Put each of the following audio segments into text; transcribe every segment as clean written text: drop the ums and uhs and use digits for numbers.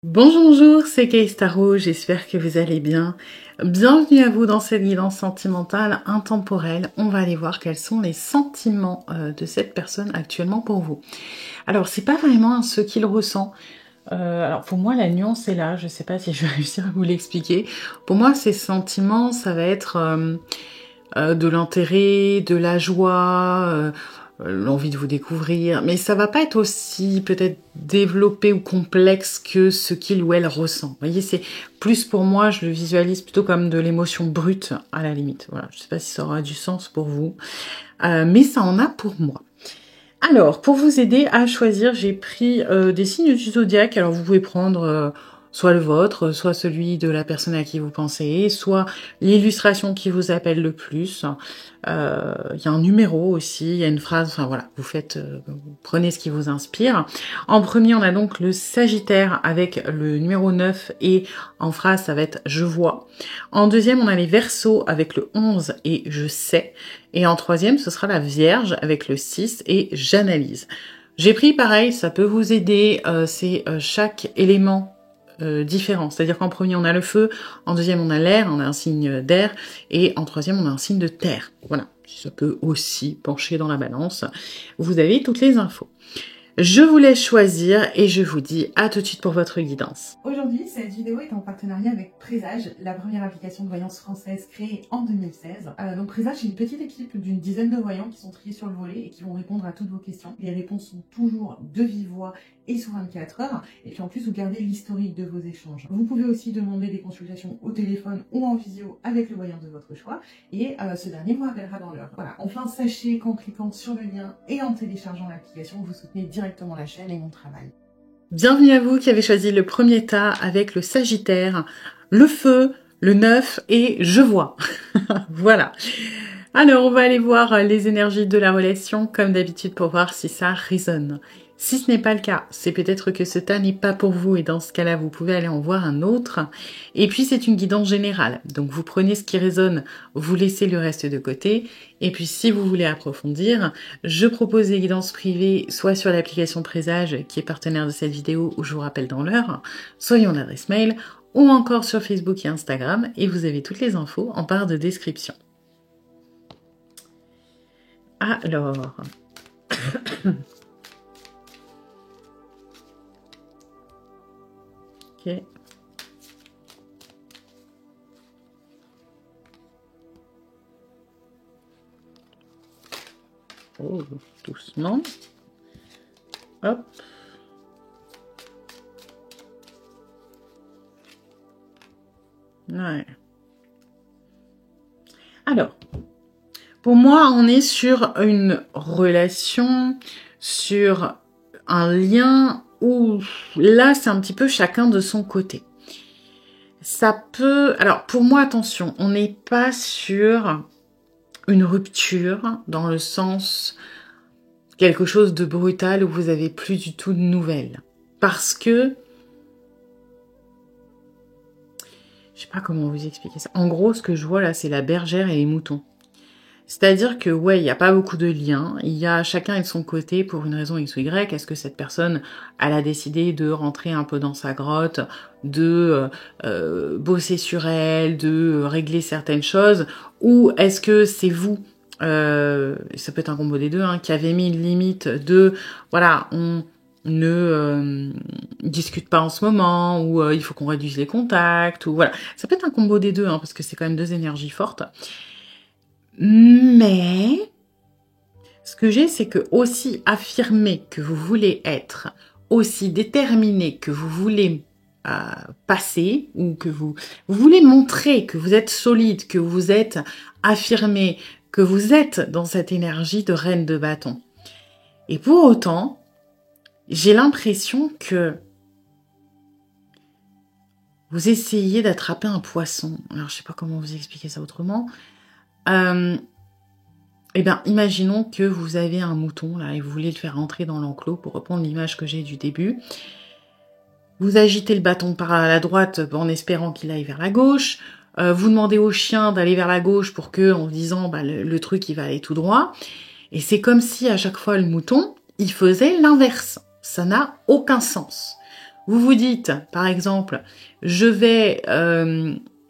Bonjour, c'est Kay Tarot, j'espère que vous allez bien. Bienvenue à vous dans cette guidance sentimentale intemporelle. On va aller voir quels sont les sentiments de cette personne actuellement pour vous. Alors, c'est pas vraiment ce qu'il ressent. Alors pour moi, la nuance est là. Je sais pas si je vais réussir à vous l'expliquer. Pour moi, ces sentiments, ça va être de l'intérêt, de la joie, l'envie de vous découvrir, mais ça va pas être aussi peut-être développé ou complexe que ce qu'il ou elle ressent. Vous voyez, c'est plus pour moi, je le visualise plutôt comme de l'émotion brute à la limite. Voilà, je sais pas si ça aura du sens pour vous, mais ça en a pour moi. Alors, pour vous aider à choisir, j'ai pris des signes du zodiaque. Alors, vous pouvez prendre soit le vôtre, soit celui de la personne à qui vous pensez, soit l'illustration qui vous appelle le plus. Il y a un numéro aussi, il y a une phrase, enfin voilà, vous prenez ce qui vous inspire. En premier, on a donc le Sagittaire avec le numéro 9 et en phrase, ça va être « je vois ». En deuxième, on a les Verseaux avec le 11 et « je sais ». Et en troisième, ce sera la Vierge avec le 6 et « j'analyse ». J'ai pris pareil, ça peut vous aider, c'est chaque élément différent. C'est-à-dire qu'en premier, on a le feu, en deuxième, on a l'air, on a un signe d'air, et en troisième, on a un signe de terre. Voilà, ça peut aussi pencher dans la balance. Vous avez toutes les infos. Je vous laisse choisir et je vous dis à tout de suite pour votre guidance. Aujourd'hui, cette vidéo est en partenariat avec Présage, la première application de voyance française créée en 2016. Donc Présage, c'est une petite équipe d'une dizaine de voyants qui sont triés sur le volet et qui vont répondre à toutes vos questions. Les réponses sont toujours de vive voix et sous 24 heures. Et puis en plus, vous gardez l'historique de vos échanges. Vous pouvez aussi demander des consultations au téléphone ou en visio avec le voyant de votre choix. Et ce dernier vous rappellera dans l'heure. Voilà. Enfin, sachez qu'en cliquant sur le lien et en téléchargeant l'application, vous soutenez directement la chaîne et mon travail. Bienvenue à vous qui avez choisi le premier tas avec le Sagittaire, le feu, le 9 et je vois. Voilà. Alors, on va aller voir les énergies de la relation comme d'habitude pour voir si ça résonne. Si ce n'est pas le cas, c'est peut-être que ce tas n'est pas pour vous et dans ce cas-là, vous pouvez aller en voir un autre. Et puis, c'est une guidance générale. Donc, vous prenez ce qui résonne, vous laissez le reste de côté. Et puis, si vous voulez approfondir, je propose des guidances privées, soit sur l'application Présage, qui est partenaire de cette vidéo, où je vous rappelle dans l'heure, soit mon adresse mail, ou encore sur Facebook et Instagram. Et vous avez toutes les infos en barre de description. Alors... Ok. Oh, doucement. Hop. Ouais. Alors, pour moi, on est sur une relation, sur un lien où là, c'est un petit peu chacun de son côté. Ça peut... Alors, pour moi, attention, on n'est pas sur une rupture dans le sens quelque chose de brutal où vous avez plus du tout de nouvelles. Parce que... Je sais pas comment vous expliquer ça. En gros, ce que je vois là, c'est la bergère et les moutons. C'est-à-dire que, ouais, il n'y a pas beaucoup de liens. Il y a chacun est de son côté pour une raison X ou Y. Est-ce que cette personne, elle a décidé de rentrer un peu dans sa grotte, de bosser sur elle, de régler certaines choses? Ou est-ce que c'est vous, ça peut être un combo des deux, hein, qui avez mis une limite de, voilà, on ne discute pas en ce moment, ou il faut qu'on réduise les contacts, ou voilà. Ça peut être un combo des deux, hein, parce que c'est quand même deux énergies fortes. Mais ce que j'ai, c'est que aussi affirmer que vous voulez être, aussi déterminé que vous voulez passer, ou que vous voulez montrer que vous êtes solide, que vous êtes affirmé, que vous êtes dans cette énergie de reine de bâton. Et pour autant, j'ai l'impression que vous essayez d'attraper un poisson. Alors, je sais pas comment vous expliquer ça autrement. Eh bien, imaginons que vous avez un mouton, là, et vous voulez le faire rentrer dans l'enclos, pour reprendre l'image que j'ai du début. Vous agitez le bâton par la droite en espérant qu'il aille vers la gauche. Vous demandez au chien d'aller vers la gauche pour que, en disant, bah, le truc, il va aller tout droit. Et c'est comme si, à chaque fois, le mouton, il faisait l'inverse. Ça n'a aucun sens. Vous vous dites, par exemple, je vais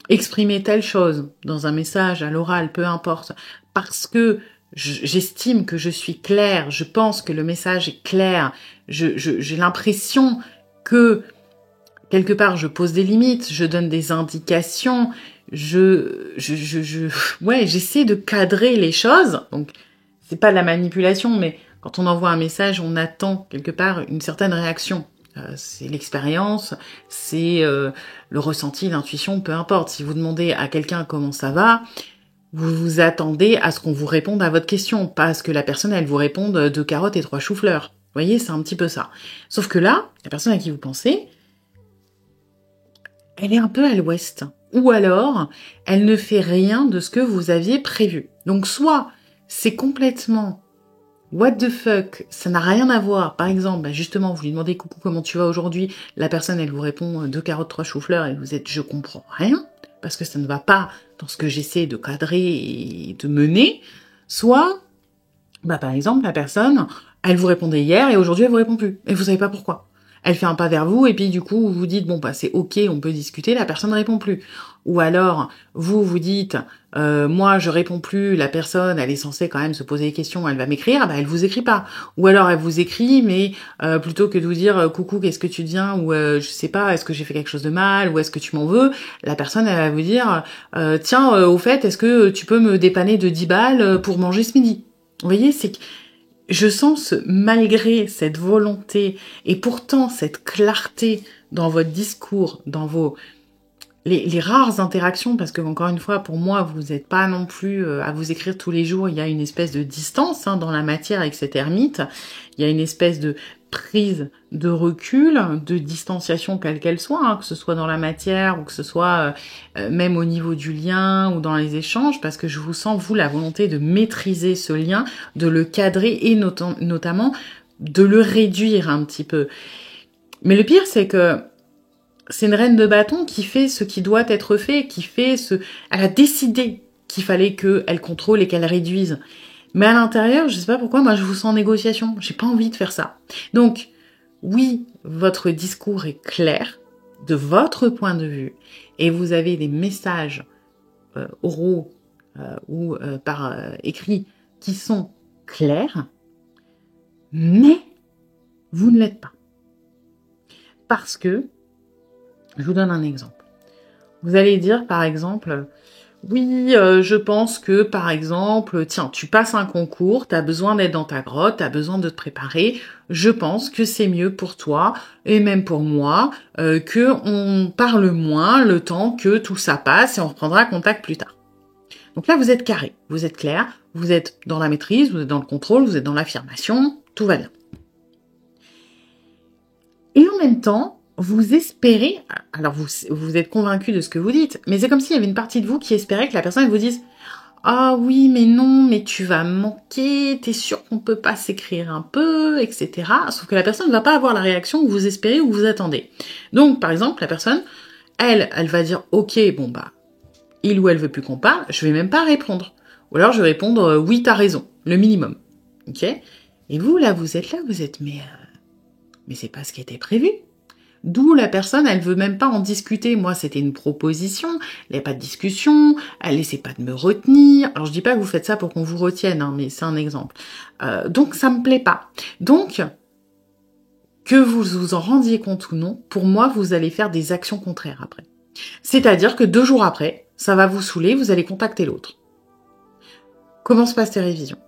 exprimer telle chose dans un message, à l'oral, peu importe, parce que j'estime que je suis claire, je pense que le message est clair, j'ai l'impression que quelque part je pose des limites, je donne des indications, ouais, j'essaie de cadrer les choses. Donc c'est pas de la manipulation, mais quand on envoie un message, on attend quelque part une certaine réaction. C'est l'expérience, c'est le ressenti, l'intuition, peu importe. Si vous demandez à quelqu'un comment ça va, vous vous attendez à ce qu'on vous réponde à votre question, pas à ce que la personne, elle vous réponde 2 carottes et 3 choux-fleurs. Vous voyez, c'est un petit peu ça. Sauf que là, la personne à qui vous pensez, elle est un peu à l'ouest. Ou alors, elle ne fait rien de ce que vous aviez prévu. Donc soit, c'est complètement what the fuck, ça n'a rien à voir. Par exemple, justement, vous lui demandez coucou, comment tu vas aujourd'hui? La personne, elle vous répond 2 carottes, 3 choux-fleurs et vous êtes je comprends rien parce que ça ne va pas dans ce que j'essaie de cadrer et de mener. Soit, par exemple, la personne, elle vous répondait hier et aujourd'hui elle vous répond plus et vous savez pas pourquoi. Elle fait un pas vers vous et puis du coup vous vous dites c'est ok, on peut discuter, la personne ne répond plus. Ou alors vous vous dites moi je réponds plus, la personne elle est censée quand même se poser des questions, elle va m'écrire, elle vous écrit pas. Ou alors elle vous écrit mais plutôt que de vous dire coucou qu'est-ce que tu deviens ou je sais pas est-ce que j'ai fait quelque chose de mal ou est-ce que tu m'en veux, la personne elle va vous dire tiens au fait est-ce que tu peux me dépanner de 10 balles pour manger ce midi. Vous voyez, c'est que je sens malgré cette volonté et pourtant cette clarté dans votre discours, dans les rares interactions, parce que encore une fois, pour moi, vous n'êtes pas non plus à vous écrire tous les jours, il y a une espèce de distance dans la matière avec cet ermite, il y a une espèce de prise de recul, de distanciation quelle qu'elle soit, que ce soit dans la matière ou que ce soit même au niveau du lien ou dans les échanges, parce que je vous sens, vous, la volonté de maîtriser ce lien, de le cadrer et notamment de le réduire un petit peu. Mais le pire, c'est que c'est une reine de bâton qui fait ce qui doit être fait, elle a décidé qu'il fallait qu'elle contrôle et qu'elle réduise. Mais à l'intérieur, je sais pas pourquoi, moi je vous sens en négociation. J'ai pas envie de faire ça. Donc, oui, votre discours est clair de votre point de vue et vous avez des messages oraux ou par écrit qui sont clairs, mais vous ne l'êtes pas. Parce que, je vous donne un exemple. Vous allez dire par exemple... Oui, je pense que, par exemple, tiens, tu passes un concours, t'as besoin d'être dans ta grotte, t'as besoin de te préparer. Je pense que c'est mieux pour toi, et même pour moi, que on parle moins le temps que tout ça passe et on reprendra contact plus tard. Donc là, vous êtes carré, vous êtes clair, vous êtes dans la maîtrise, vous êtes dans le contrôle, vous êtes dans l'affirmation, tout va bien. Et en même temps, vous espérez, alors vous êtes convaincu de ce que vous dites, mais c'est comme s'il y avait une partie de vous qui espérait que la personne vous dise « Ah oui, mais non, mais tu vas manquer, t'es sûr qu'on peut pas s'écrire un peu, etc. » Sauf que la personne ne va pas avoir la réaction que vous espérez ou que vous attendez. Donc, par exemple, la personne, elle va dire « Ok, il ou elle veut plus qu'on parle, je vais même pas répondre. » Ou alors je vais répondre « Oui, t'as raison, le minimum. » Ok ? Et vous, là, vous êtes « Mais c'est pas ce qui était prévu. » D'où la personne, elle veut même pas en discuter. Moi, c'était une proposition, il n'y a pas de discussion, elle essaie pas de me retenir. Alors, je dis pas que vous faites ça pour qu'on vous retienne, mais c'est un exemple. Donc, ça me plaît pas. Donc, que vous vous en rendiez compte ou non, pour moi, vous allez faire des actions contraires après. C'est-à-dire que 2 jours après, ça va vous saouler, vous allez contacter l'autre. Comment se passent tes révisions?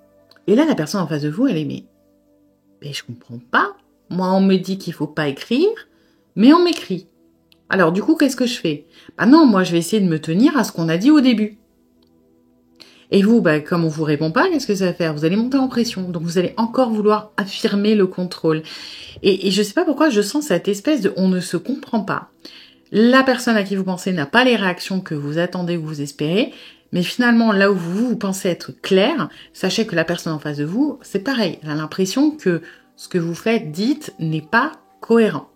Et là, la personne en face de vous, elle est mais je comprends pas. Moi, on me dit qu'il faut pas écrire, mais on m'écrit. Alors du coup, qu'est-ce que je fais? Non, moi je vais essayer de me tenir à ce qu'on a dit au début. Et vous, comme on vous répond pas, qu'est-ce que ça va faire? Vous allez monter en pression, donc vous allez encore vouloir affirmer le contrôle. Et je sais pas pourquoi je sens cette espèce de on ne se comprend pas. La personne à qui vous pensez n'a pas les réactions que vous attendez ou vous espérez, mais finalement, là où vous pensez être clair, sachez que la personne en face de vous, c'est pareil. Elle a l'impression que ce que vous faites, dites, n'est pas cohérent.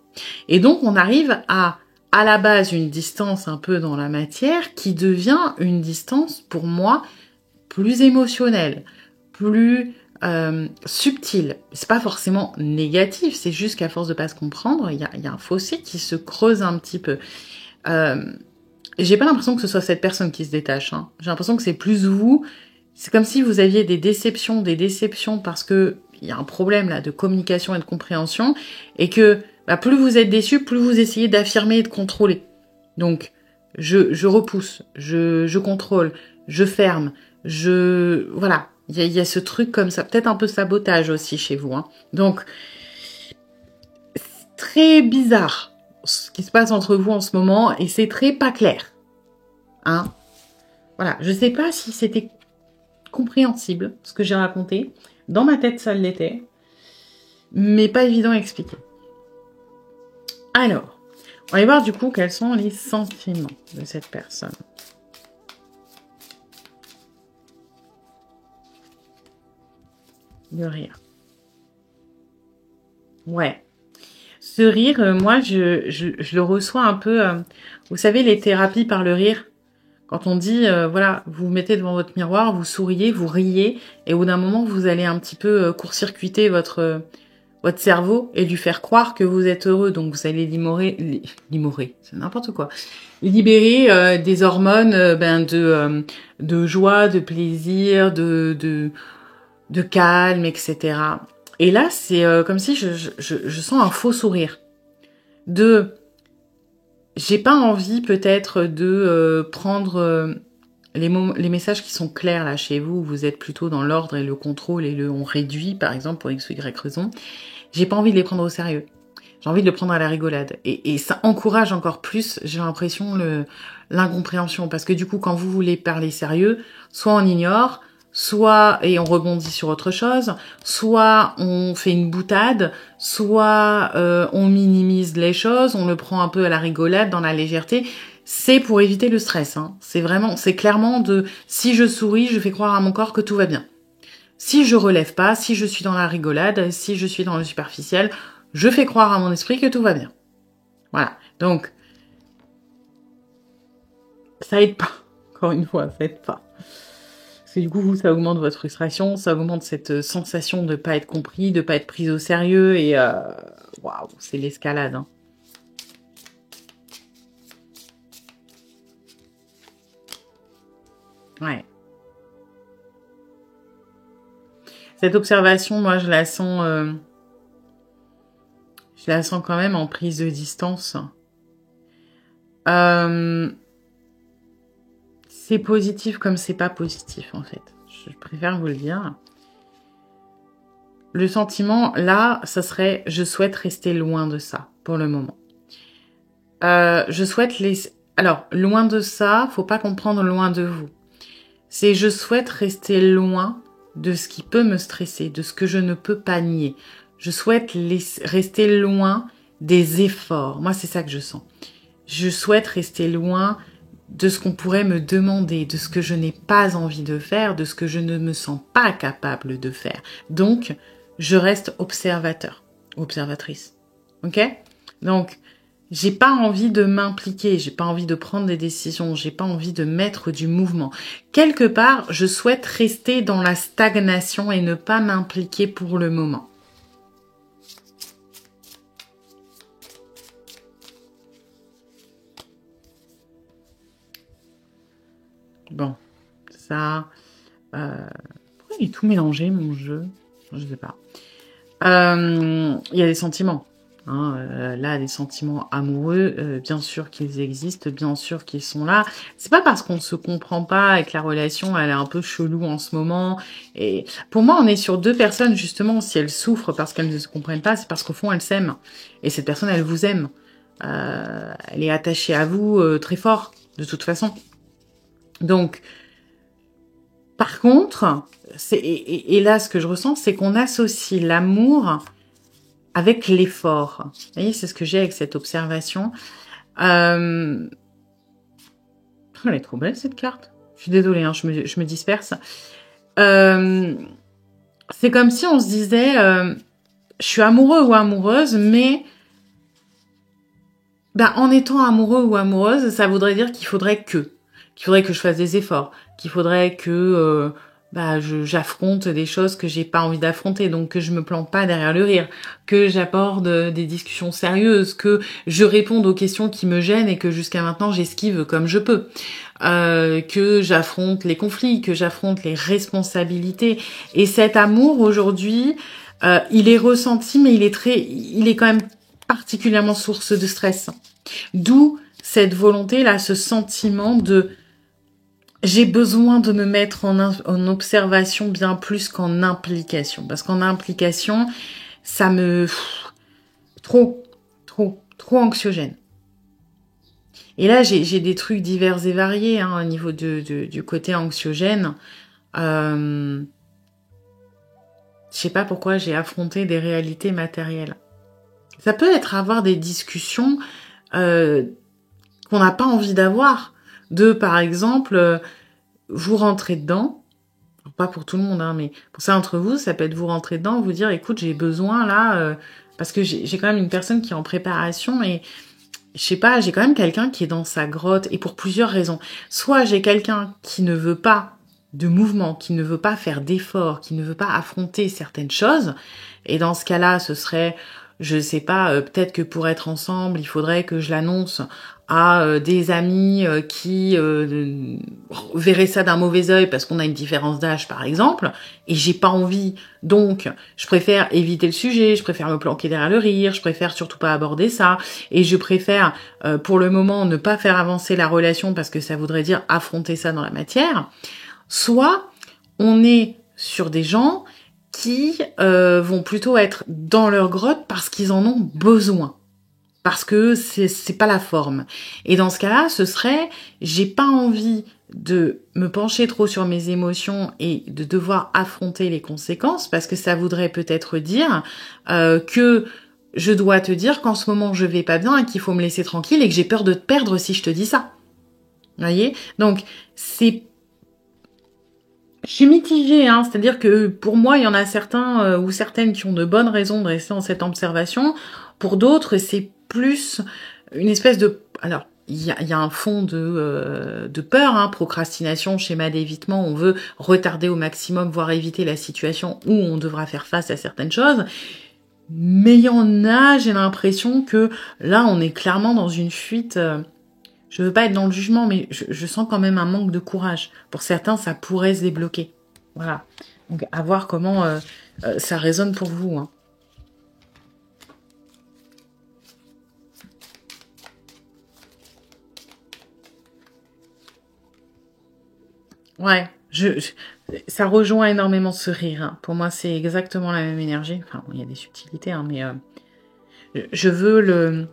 Et donc, on arrive à la base, une distance un peu dans la matière qui devient une distance, pour moi, plus émotionnelle, plus subtil. C'est pas forcément négatif, c'est juste qu'à force de pas se comprendre, il y a un fossé qui se creuse un petit peu. J'ai pas l'impression que ce soit cette personne qui se détache. Hein. J'ai l'impression que c'est plus vous. C'est comme si vous aviez des déceptions parce que il y a un problème là de communication et de compréhension, et que plus vous êtes déçu, plus vous essayez d'affirmer et de contrôler. Donc je repousse, je contrôle, je ferme, voilà. Il y a ce truc comme ça, peut-être un peu sabotage aussi chez vous. Hein. Donc c'est très bizarre ce qui se passe entre vous en ce moment, et c'est très pas clair. Hein. Voilà, je sais pas si c'était compréhensible ce que j'ai raconté. Dans ma tête, ça l'était, mais pas évident à expliquer. Alors, on va aller voir du coup quels sont les sentiments de cette personne. Le rire. Ouais. Ce rire, moi, je le reçois un peu... vous savez, les thérapies par le rire. Quand on dit, voilà, vous vous mettez devant votre miroir, vous souriez, vous riez, et au bout d'un moment, vous allez un petit peu court-circuiter votre cerveau et lui faire croire que vous êtes heureux. Donc, vous allez limorer, c'est n'importe quoi. Libérer des hormones de joie, de plaisir, de calme, etc. Et là, c'est comme si je sens un faux sourire. J'ai pas envie peut-être de prendre les messages qui sont clairs là chez vous. Vous êtes plutôt dans l'ordre et le contrôle et on réduit, par exemple, pour X ou Y raison. J'ai pas envie de les prendre au sérieux. J'ai envie de le prendre à la rigolade. Et ça encourage encore plus, j'ai l'impression, l'incompréhension. Parce que du coup, quand vous voulez parler sérieux, soit on ignore, soit, et on rebondit sur autre chose, soit on fait une boutade, soit on minimise les choses, on le prend un peu à la rigolade, dans la légèreté. C'est pour éviter le stress. Hein. C'est clairement si je souris, je fais croire à mon corps que tout va bien. Si je relève pas, si je suis dans la rigolade, si je suis dans le superficiel, je fais croire à mon esprit que tout va bien. Voilà. Donc, ça aide pas. Encore une fois, ça aide pas. Parce que du coup, ça augmente votre frustration, ça augmente cette sensation de pas être compris, de pas être pris au sérieux, et waouh, c'est l'escalade. Hein. Ouais. Cette observation, moi, je la sens quand même en prise de distance. C'est positif comme c'est pas positif, en fait. Je préfère vous le dire. Le sentiment, là, ça serait « je souhaite rester loin de ça » pour le moment. Je souhaite Alors, loin de ça, faut pas comprendre loin de vous. C'est « je souhaite rester loin de ce qui peut me stresser, de ce que je ne peux pas nier. Je souhaite rester loin des efforts. » Moi, c'est ça que je sens. Je souhaite rester loin de ce qu'on pourrait me demander, de ce que je n'ai pas envie de faire, de ce que je ne me sens pas capable de faire. Donc, je reste observateur, observatrice. Ok ? Donc, j'ai pas envie de m'impliquer, j'ai pas envie de prendre des décisions, j'ai pas envie de mettre du mouvement. Quelque part, je souhaite rester dans la stagnation et ne pas m'impliquer pour le moment. Bon, ça... pourquoi il est tout mélangé, mon jeu ? Je sais pas. Il y a des sentiments. Hein, là, des sentiments amoureux, bien sûr qu'ils existent, bien sûr qu'ils sont là. C'est pas parce qu'on se comprend pas et que la relation, elle est un peu chelou en ce moment. Et pour moi, on est sur deux personnes, justement, si elles souffrent parce qu'elles ne se comprennent pas, c'est parce qu'au fond, elles s'aiment. Et cette personne, elle vous aime. Elle est attachée à vous très fort, de toute façon. Donc, par contre, et là, ce que je ressens, c'est qu'on associe l'amour avec l'effort. Vous voyez, c'est ce que j'ai avec cette observation. Elle est trop belle, cette carte. Je suis désolée, hein, je me disperse. C'est comme si on se disait, je suis amoureux ou amoureuse, mais en étant amoureux ou amoureuse, ça voudrait dire qu'il faudrait que je fasse des efforts, qu'il faudrait que j'affronte des choses que j'ai pas envie d'affronter, donc que je me plante pas derrière le rire, que j'aborde des discussions sérieuses, que je réponde aux questions qui me gênent et que jusqu'à maintenant j'esquive comme je peux, que j'affronte les conflits, que j'affronte les responsabilités. Et cet amour aujourd'hui, il est ressenti, mais il est quand même particulièrement source de stress. D'où cette volonté-là, ce sentiment de j'ai besoin de me mettre en observation bien plus qu'en implication. Parce qu'en implication, ça me... trop anxiogène. Et là, j'ai des trucs divers et variés au niveau du côté anxiogène. Je sais pas pourquoi j'ai affronté des réalités matérielles. Ça peut être avoir des discussions qu'on n'a pas envie d'avoir. Par exemple, vous rentrez dedans, pas pour tout le monde, mais pour ça entre vous, ça peut être vous rentrer dedans, vous dire, écoute, j'ai besoin là, parce que j'ai quand même une personne qui est en préparation et je sais pas, j'ai quand même quelqu'un qui est dans sa grotte et pour plusieurs raisons. Soit j'ai quelqu'un qui ne veut pas de mouvement, qui ne veut pas faire d'efforts, qui ne veut pas affronter certaines choses, et dans ce cas-là, ce serait... Je sais pas, peut-être que pour être ensemble, il faudrait que je l'annonce à des amis qui verraient ça d'un mauvais œil parce qu'on a une différence d'âge, par exemple, et j'ai pas envie. Donc, je préfère éviter le sujet, je préfère me planquer derrière le rire, je préfère surtout pas aborder ça, et je préfère, pour le moment, ne pas faire avancer la relation parce que ça voudrait dire affronter ça dans la matière. Soit, on est sur des gens qui vont plutôt être dans leur grotte parce qu'ils en ont besoin. Parce que c'est pas la forme. Et dans ce cas-là, ce serait, j'ai pas envie de me pencher trop sur mes émotions et de devoir affronter les conséquences, parce que ça voudrait peut-être dire que je dois te dire qu'en ce moment je vais pas bien et qu'il faut me laisser tranquille et que j'ai peur de te perdre si je te dis ça. Vous voyez ? Donc, je suis mitigée, c'est-à-dire que pour moi, il y en a certains ou certaines qui ont de bonnes raisons de rester dans cette observation. Pour d'autres, c'est plus une espèce de... Alors, il y a un fond de peur, procrastination, schéma d'évitement. On veut retarder au maximum, voire éviter la situation où on devra faire face à certaines choses. Mais il y en a, j'ai l'impression que là, on est clairement dans une fuite... Je veux pas être dans le jugement, mais je sens quand même un manque de courage. Pour certains, ça pourrait se débloquer. Voilà. Donc, à voir comment ça résonne pour vous. Ouais, ça rejoint énormément ce rire. Pour moi, c'est exactement la même énergie. Enfin, il y a des subtilités, mais je veux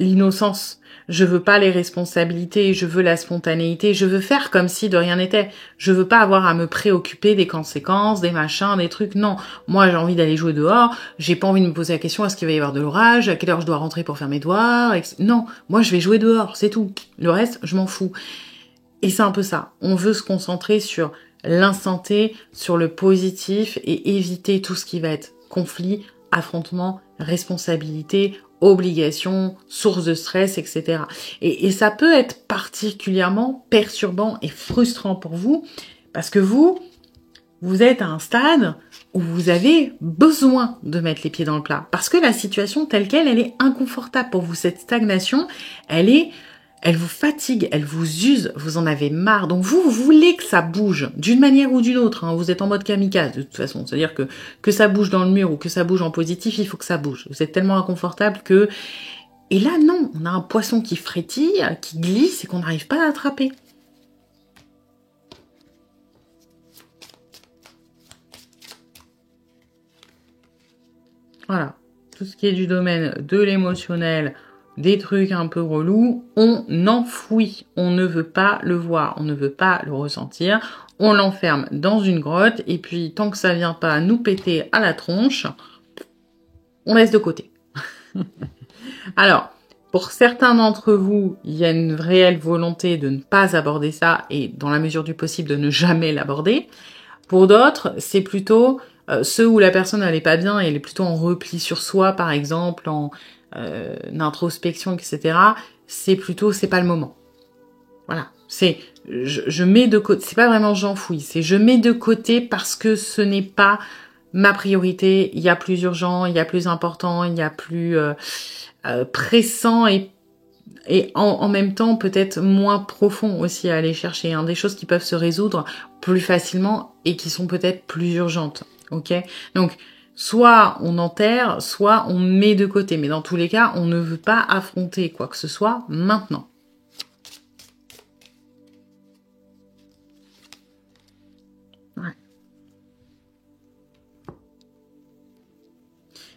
l'innocence. Je veux pas les responsabilités, je veux la spontanéité, je veux faire comme si de rien n'était. Je veux pas avoir à me préoccuper des conséquences, des machins, des trucs. Non, moi j'ai envie d'aller jouer dehors, j'ai pas envie de me poser la question est-ce qu'il va y avoir de l'orage, à quelle heure je dois rentrer pour faire mes devoirs. Non, moi je vais jouer dehors, c'est tout. Le reste, je m'en fous. Et c'est un peu ça. On veut se concentrer sur l'instant T, sur le positif et éviter tout ce qui va être conflit, affrontement, responsabilité, obligation, source de stress, etc. Et ça peut être particulièrement perturbant et frustrant pour vous parce que vous êtes à un stade où vous avez besoin de mettre les pieds dans le plat parce que la situation telle qu'elle, elle est inconfortable pour vous. Cette stagnation, elle vous fatigue, elle vous use, vous en avez marre. Donc vous voulez que ça bouge d'une manière ou d'une autre. Vous êtes en mode kamikaze de toute façon. C'est-à-dire que ça bouge dans le mur ou que ça bouge en positif, il faut que ça bouge. Vous êtes tellement inconfortable que... Et là, non, on a un poisson qui frétille, qui glisse et qu'on n'arrive pas à attraper. Voilà. Tout ce qui est du domaine de l'émotionnel, des trucs un peu relous, on enfouit, on ne veut pas le voir, on ne veut pas le ressentir, on l'enferme dans une grotte, et puis tant que ça vient pas nous péter à la tronche, on laisse de côté. Alors, pour certains d'entre vous, il y a une réelle volonté de ne pas aborder ça, et dans la mesure du possible de ne jamais l'aborder. Pour d'autres, c'est plutôt ceux où la personne elle est pas bien, et elle est plutôt en repli sur soi, par exemple, en introspection, etc. C'est pas le moment. Voilà. Je mets de côté, c'est pas vraiment j'enfouis, c'est je mets de côté parce que ce n'est pas ma priorité, il y a plus urgent, il y a plus important, il y a plus pressant et en même temps peut-être moins profond aussi à aller chercher, hein, des choses qui peuvent se résoudre plus facilement et qui sont peut-être plus urgentes, ok? Donc, soit on enterre, soit on met de côté, mais dans tous les cas, on ne veut pas affronter quoi que ce soit maintenant.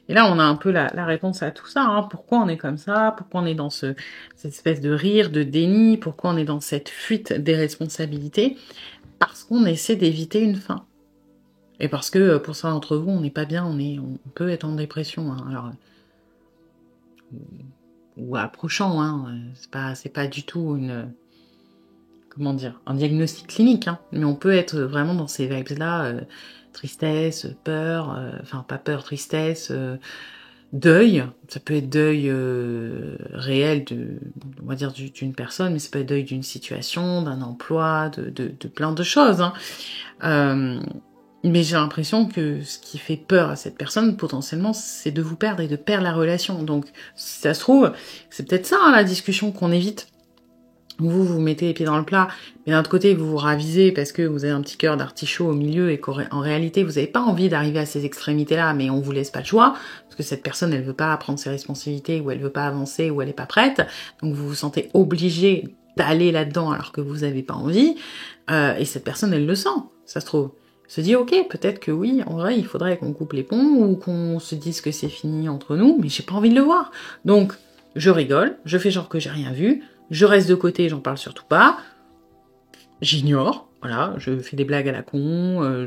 Et là, on a un peu la réponse à tout ça. Hein. Pourquoi on est comme ça? Pourquoi on est dans cette espèce de rire, de déni? Pourquoi on est dans cette fuite des responsabilités? Parce qu'on essaie d'éviter une fin. Et parce que pour certains d'entre vous, on n'est pas bien, on peut être en dépression. Hein. Alors, ou approchant, hein. C'est pas du tout comment dire, un diagnostic clinique, hein. Mais on peut être vraiment dans ces vibes-là, tristesse, peur, enfin pas peur, tristesse, deuil. Ça peut être deuil réel on va dire d'une personne, mais ça peut être deuil d'une situation, d'un emploi, de plein de choses. Hein. Mais j'ai l'impression que ce qui fait peur à cette personne, potentiellement, c'est de vous perdre et de perdre la relation. Donc, si ça se trouve, c'est peut-être ça, hein, la discussion qu'on évite. Vous mettez les pieds dans le plat, mais d'un autre côté, vous vous ravisez parce que vous avez un petit cœur d'artichaut au milieu et qu'en réalité, vous n'avez pas envie d'arriver à ces extrémités-là, mais on vous laisse pas le choix, parce que cette personne, elle veut pas prendre ses responsabilités, ou elle veut pas avancer, ou elle est pas prête, donc vous vous sentez obligé d'aller là-dedans alors que vous n'avez pas envie, et cette personne, elle le sent, ça se trouve. Elle se dit, ok, peut-être que oui, en vrai, il faudrait qu'on coupe les ponts, ou qu'on se dise que c'est fini entre nous, mais j'ai pas envie de le voir. Donc, je rigole, je fais genre que j'ai rien vu, je reste de côté, j'en parle surtout pas. J'ignore, voilà, je fais des blagues à la con,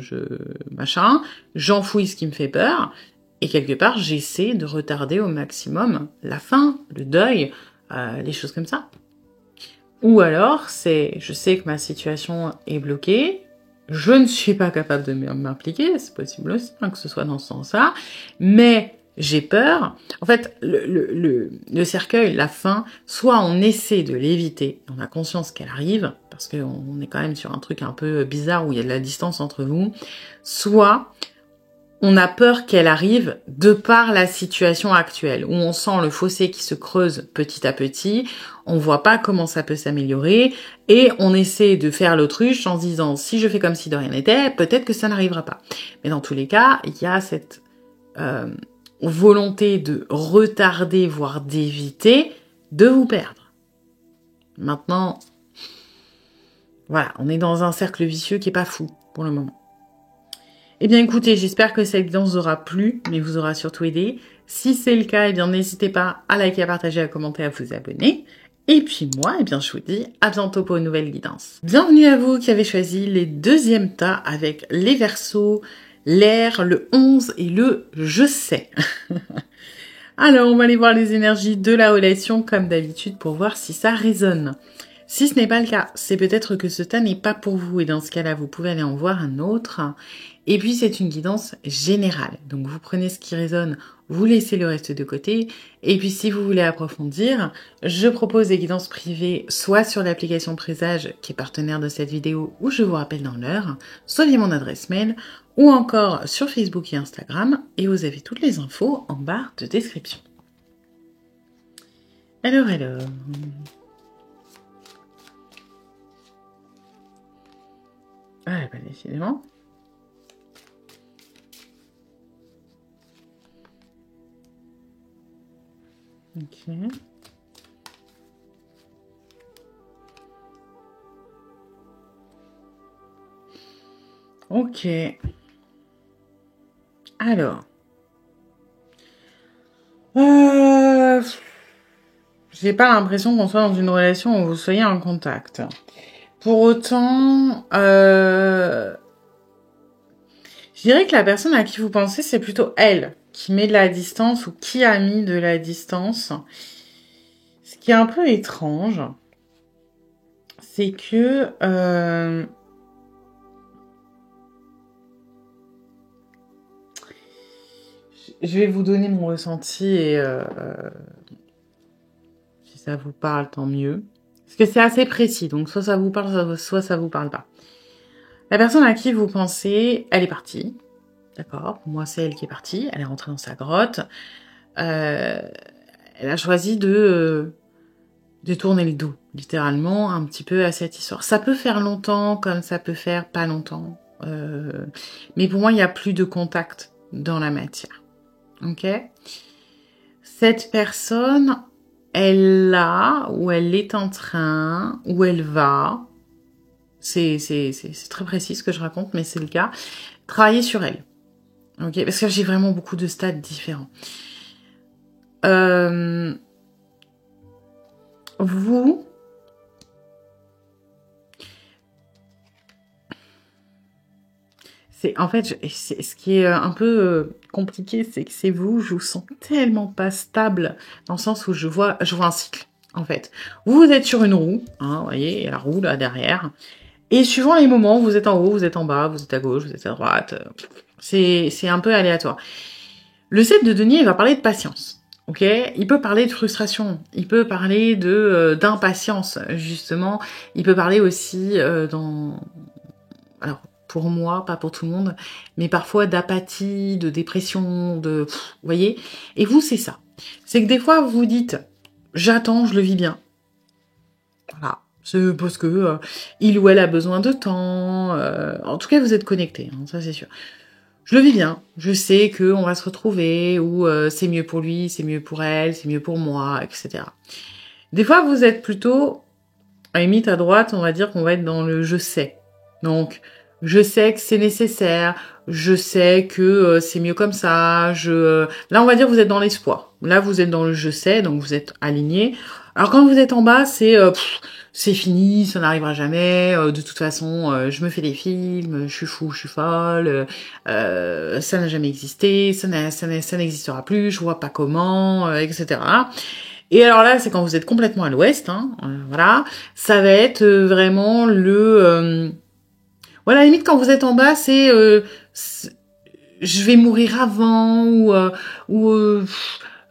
machin. J'enfouis ce qui me fait peur. Et quelque part, j'essaie de retarder au maximum la fin, le deuil, les choses comme ça. Ou alors, je sais que ma situation est bloquée, je ne suis pas capable de m'impliquer, c'est possible aussi, hein, que ce soit dans ce sens-là, mais j'ai peur. En fait, le cercueil, la fin, soit on essaie de l'éviter, on a conscience qu'elle arrive, parce qu'on est quand même sur un truc un peu bizarre où il y a de la distance entre vous, soit on a peur qu'elle arrive de par la situation actuelle, où on sent le fossé qui se creuse petit à petit, on voit pas comment ça peut s'améliorer, et on essaie de faire l'autruche en se disant, si je fais comme si de rien n'était, peut-être que ça n'arrivera pas. Mais dans tous les cas, il y a cette volonté de retarder, voire d'éviter, de vous perdre. Maintenant, voilà, on est dans un cercle vicieux qui est pas fou, pour le moment. Eh bien écoutez, j'espère que cette guidance vous aura plu, mais vous aura surtout aidé. Si c'est le cas, eh bien n'hésitez pas à liker, à partager, à commenter, à vous abonner. Et puis moi, eh bien je vous dis à bientôt pour une nouvelle guidance. Bienvenue à vous qui avez choisi les deuxièmes tas avec les Verseaux, l'air, le 11 et le je sais. Alors on va aller voir les énergies de la relation comme d'habitude pour voir si ça résonne. Si ce n'est pas le cas, c'est peut-être que ce tas n'est pas pour vous et dans ce cas-là, vous pouvez aller en voir un autre. Et puis c'est une guidance générale. Donc vous prenez ce qui résonne, vous laissez le reste de côté. Et puis si vous voulez approfondir, je propose des guidances privées soit sur l'application Présage qui est partenaire de cette vidéo où je vous rappelle dans l'heure, soit via mon adresse mail ou encore sur Facebook et Instagram. Et vous avez toutes les infos en barre de description. Alors. Ah, bah décidément. Ok. Ok. Alors. J'ai pas l'impression qu'on soit dans une relation où vous soyez en contact. Pour autant, je dirais que la personne à qui vous pensez, c'est plutôt elle qui met de la distance ou qui a mis de la distance. Ce qui est un peu étrange, c'est que je vais vous donner mon ressenti et si ça vous parle, tant mieux. Parce que c'est assez précis, donc soit ça vous parle, soit ça vous parle pas. La personne à qui vous pensez, elle est partie. D'accord, pour moi c'est elle qui est partie, elle est rentrée dans sa grotte. Elle a choisi de tourner le dos, littéralement, un petit peu à cette histoire. Ça peut faire longtemps, comme ça peut faire pas longtemps. Mais pour moi, il n'y a plus de contact dans la matière. Ok ? Cette personne, elle a, ou elle est en train, ou elle va, c'est très précis ce que je raconte, mais c'est le cas, travailler sur elle. Ok ? Parce que j'ai vraiment beaucoup de stades différents. Vous, en fait, ce qui est un peu compliqué, c'est que c'est vous, je vous sens tellement pas stable, dans le sens où je vois un cycle, en fait. Vous êtes sur une roue, hein, vous voyez, la roue là derrière, et suivant les moments, vous êtes en haut, vous êtes en bas, vous êtes à gauche, vous êtes à droite, c'est un peu aléatoire. Le 7 de denier, il va parler de patience. Ok, il peut parler de frustration, il peut parler d'impatience, justement, il peut parler aussi alors, pour moi, pas pour tout le monde, mais parfois d'apathie, de dépression, vous voyez. Et vous, c'est ça. C'est que des fois, vous vous dites, j'attends, je le vis bien. Voilà. C'est parce que il ou elle a besoin de temps. En tout cas, vous êtes connectés, hein, ça c'est sûr. Je le vis bien. Je sais qu'on va se retrouver, ou c'est mieux pour lui, c'est mieux pour elle, c'est mieux pour moi, etc. Des fois, vous êtes plutôt, à la limite à droite, on va dire qu'on va être dans le je sais. Donc, je sais que c'est nécessaire, je sais que c'est mieux comme ça, là on va dire que vous êtes dans l'espoir. Là vous êtes dans le je sais, donc vous êtes aligné. Alors quand vous êtes en bas, c'est fini, ça n'arrivera jamais, de toute façon, je me fais des films, je suis fou, je suis folle, ça n'a jamais existé, ça n'existera plus, je vois pas comment, etc. Et alors là, c'est quand vous êtes complètement à l'ouest, hein, voilà, ça va être vraiment voilà, à la limite, quand vous êtes en bas, je vais mourir avant,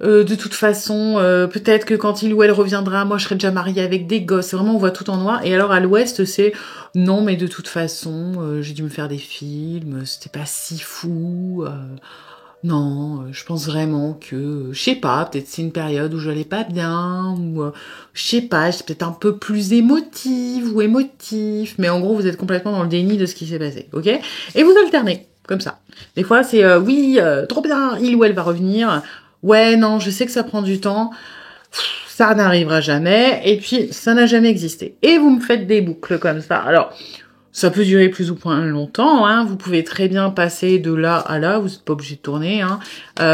de toute façon, peut-être que quand il ou elle reviendra, moi je serai déjà mariée avec des gosses. C'est vraiment, on voit tout en noir. Et alors à l'ouest, c'est non, mais de toute façon, j'ai dû me faire des films, c'était pas si fou. Non, je pense vraiment que, je sais pas, peut-être c'est une période où j'allais pas bien, ou je sais pas, j'étais peut-être un peu plus émotive ou émotif, mais en gros vous êtes complètement dans le déni de ce qui s'est passé, ok ? Et vous alternez, comme ça. Des fois c'est oui, trop bien, il ou elle va revenir, ouais, non, je sais que ça prend du temps, ça n'arrivera jamais, et puis ça n'a jamais existé. Et vous me faites des boucles comme ça. Alors, ça peut durer plus ou moins longtemps, hein. Vous pouvez très bien passer de là à là, vous n'êtes pas obligé de tourner, hein.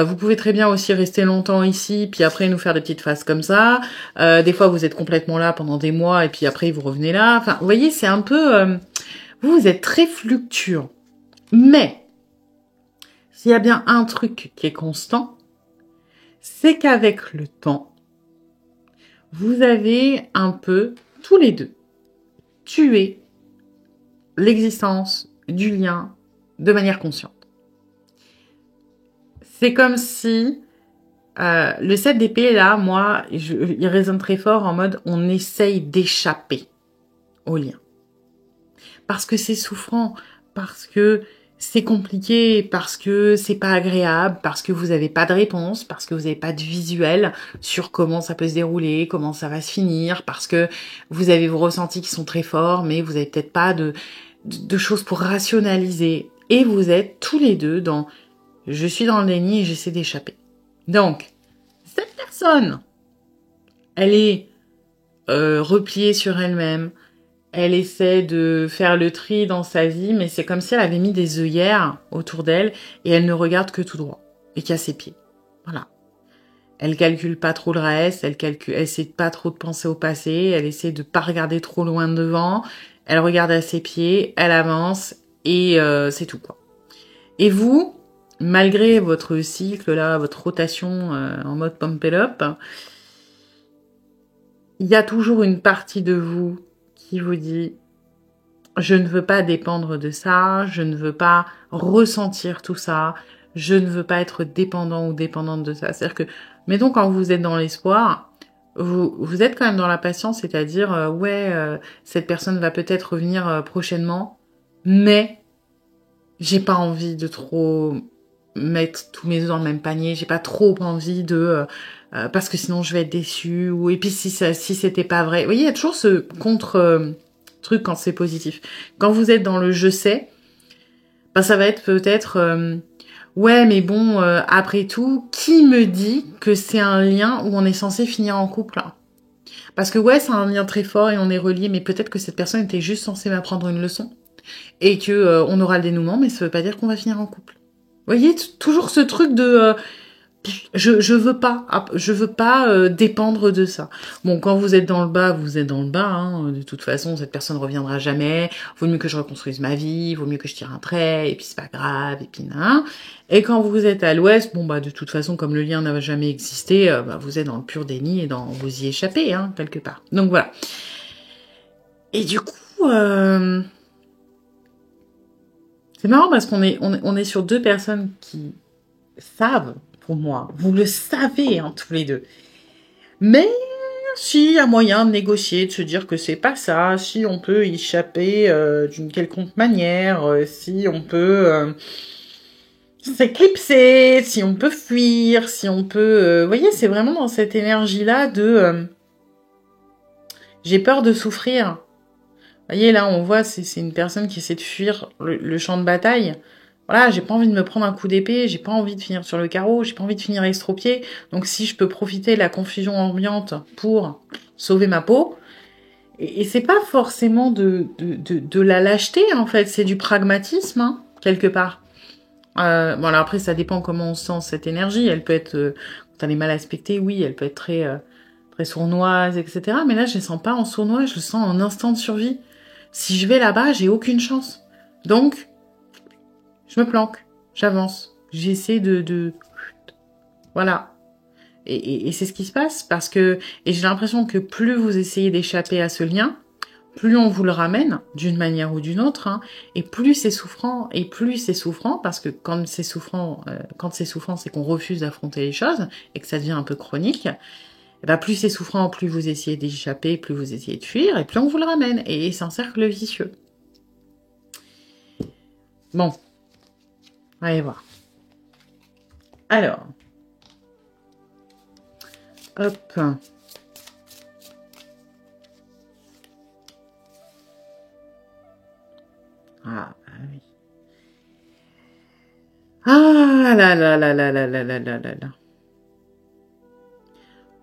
Vous pouvez très bien aussi rester longtemps ici, puis après nous faire des petites phases comme ça. Des fois vous êtes complètement là pendant des mois, et puis après vous revenez là. Enfin, vous voyez, c'est un peu... vous êtes très fluctuant. Mais, s'il y a bien un truc qui est constant, c'est qu'avec le temps, vous avez un peu, tous les deux, tué l'existence du lien de manière consciente. C'est comme si le 7 d'épée, là, moi, il résonne très fort en mode on essaye d'échapper au lien. Parce que c'est souffrant, parce que c'est compliqué, parce que c'est pas agréable, parce que vous avez pas de réponse, parce que vous avez pas de visuel sur comment ça peut se dérouler, comment ça va se finir, parce que vous avez vos ressentis qui sont très forts, mais vous avez peut-être pas de choses pour rationaliser. Et vous êtes tous les deux dans je suis dans le déni et j'essaie d'échapper. Donc, cette personne, elle est repliée sur elle-même, elle essaie de faire le tri dans sa vie, mais c'est comme si elle avait mis des œillères autour d'elle et elle ne regarde que tout droit et qu'à ses pieds. Voilà. Elle calcule pas trop le reste, elle essaie pas trop de penser au passé, elle essaie de pas regarder trop loin devant, elle regarde à ses pieds, elle avance et c'est tout quoi. Et vous, malgré votre cycle là, votre rotation en mode pump it up, il y a toujours une partie de vous qui vous dit je ne veux pas dépendre de ça, je ne veux pas ressentir tout ça, je ne veux pas être dépendant ou dépendante de ça. C'est-à-dire que, mettons quand vous êtes dans l'espoir, vous êtes quand même dans la patience, c'est-à-dire, cette personne va peut-être revenir prochainement, mais j'ai pas envie de trop mettre tous mes œufs dans le même panier, j'ai pas trop envie de... parce que sinon je vais être déçue, ou et puis si c'était pas vrai. Vous voyez, il y a toujours ce contre-truc quand c'est positif. Quand vous êtes dans le « je sais », bah, ça va être peut-être... ouais, mais bon, après tout, qui me dit que c'est un lien où on est censé finir en couple, hein? Parce que ouais, c'est un lien très fort et on est reliés, mais peut-être que cette personne était juste censée m'apprendre une leçon et que on aura le dénouement, mais ça veut pas dire qu'on va finir en couple. Vous voyez, toujours ce truc de je veux pas dépendre de ça. Bon, quand vous êtes dans le bas, vous êtes dans le bas, hein. De toute façon, cette personne reviendra jamais. Vaut mieux que je reconstruise ma vie, vaut mieux que je tire un trait, et puis c'est pas grave, et puis nan. Et quand vous êtes à l'ouest, bon bah de toute façon, comme le lien n'a jamais existé, vous êtes dans le pur déni et vous y échappez, hein, quelque part. Donc voilà. Et du coup, c'est marrant parce qu'on est sur deux personnes qui savent. Pour moi, vous le savez, hein, tous les deux. Mais s'il y a moyen de négocier, de se dire que c'est pas ça, si on peut échapper d'une quelconque manière, si on peut s'éclipser, si on peut fuir, si on peut... vous voyez, c'est vraiment dans cette énergie-là de... j'ai peur de souffrir. Vous voyez, là, on voit, c'est une personne qui essaie de fuir le champ de bataille. Voilà, j'ai pas envie de me prendre un coup d'épée, j'ai pas envie de finir sur le carreau, j'ai pas envie de finir estropié. Donc si je peux profiter de la confusion ambiante pour sauver ma peau, et c'est pas forcément de la lâcheté, en fait, c'est du pragmatisme, hein, quelque part. Bon, alors après, ça dépend comment on sent cette énergie. Elle peut être, quand elle est mal aspectée, oui, elle peut être très sournoise, etc. Mais là, je ne sens pas en sournoise, je le sens en instant de survie. Si je vais là-bas, j'ai aucune chance. Donc, je me planque, j'avance, j'essaie de... Voilà. Et c'est ce qui se passe parce que... Et j'ai l'impression que plus vous essayez d'échapper à ce lien, plus on vous le ramène d'une manière ou d'une autre, hein, et plus c'est souffrant, parce que quand c'est souffrant, c'est qu'on refuse d'affronter les choses et que ça devient un peu chronique. Et ben plus c'est souffrant, plus vous essayez d'échapper, plus vous essayez de fuir, et plus on vous le ramène. Et c'est un cercle vicieux. Bon. Allez voir. Alors. Hop. Ah, bah oui. Ah là là là là là là là là là là.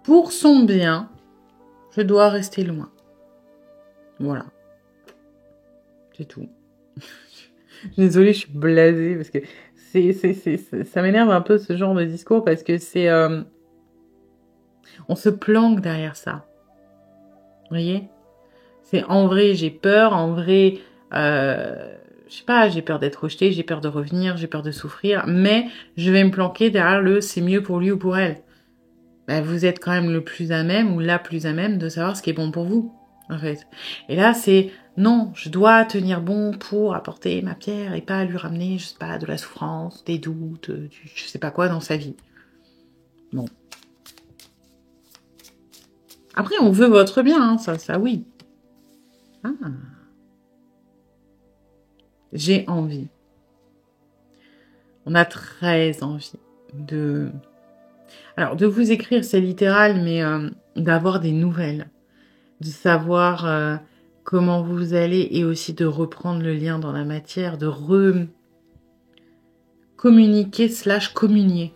Pour son bien, je dois rester loin. Voilà. C'est tout. Désolée, je suis blasée parce que ça m'énerve un peu ce genre de discours parce que c'est... on se planque derrière ça. Vous voyez? C'est en vrai, j'ai peur, en vrai... je sais pas, j'ai peur d'être rejetée, j'ai peur de revenir, j'ai peur de souffrir, mais je vais me planquer derrière le « c'est mieux pour lui ou pour elle ». Ben, vous êtes quand même le plus à même ou la plus à même de savoir ce qui est bon pour vous, en fait. Et là, c'est non, je dois tenir bon pour apporter ma pierre et pas lui ramener, je sais pas, de la souffrance, des doutes, je sais pas quoi dans sa vie. Bon. Après, on veut votre bien, hein, ça oui. Ah. J'ai envie. On a très envie de... Alors, de vous écrire, c'est littéral, mais d'avoir des nouvelles. De savoir comment vous allez et aussi de reprendre le lien dans la matière, de communiquer / communier.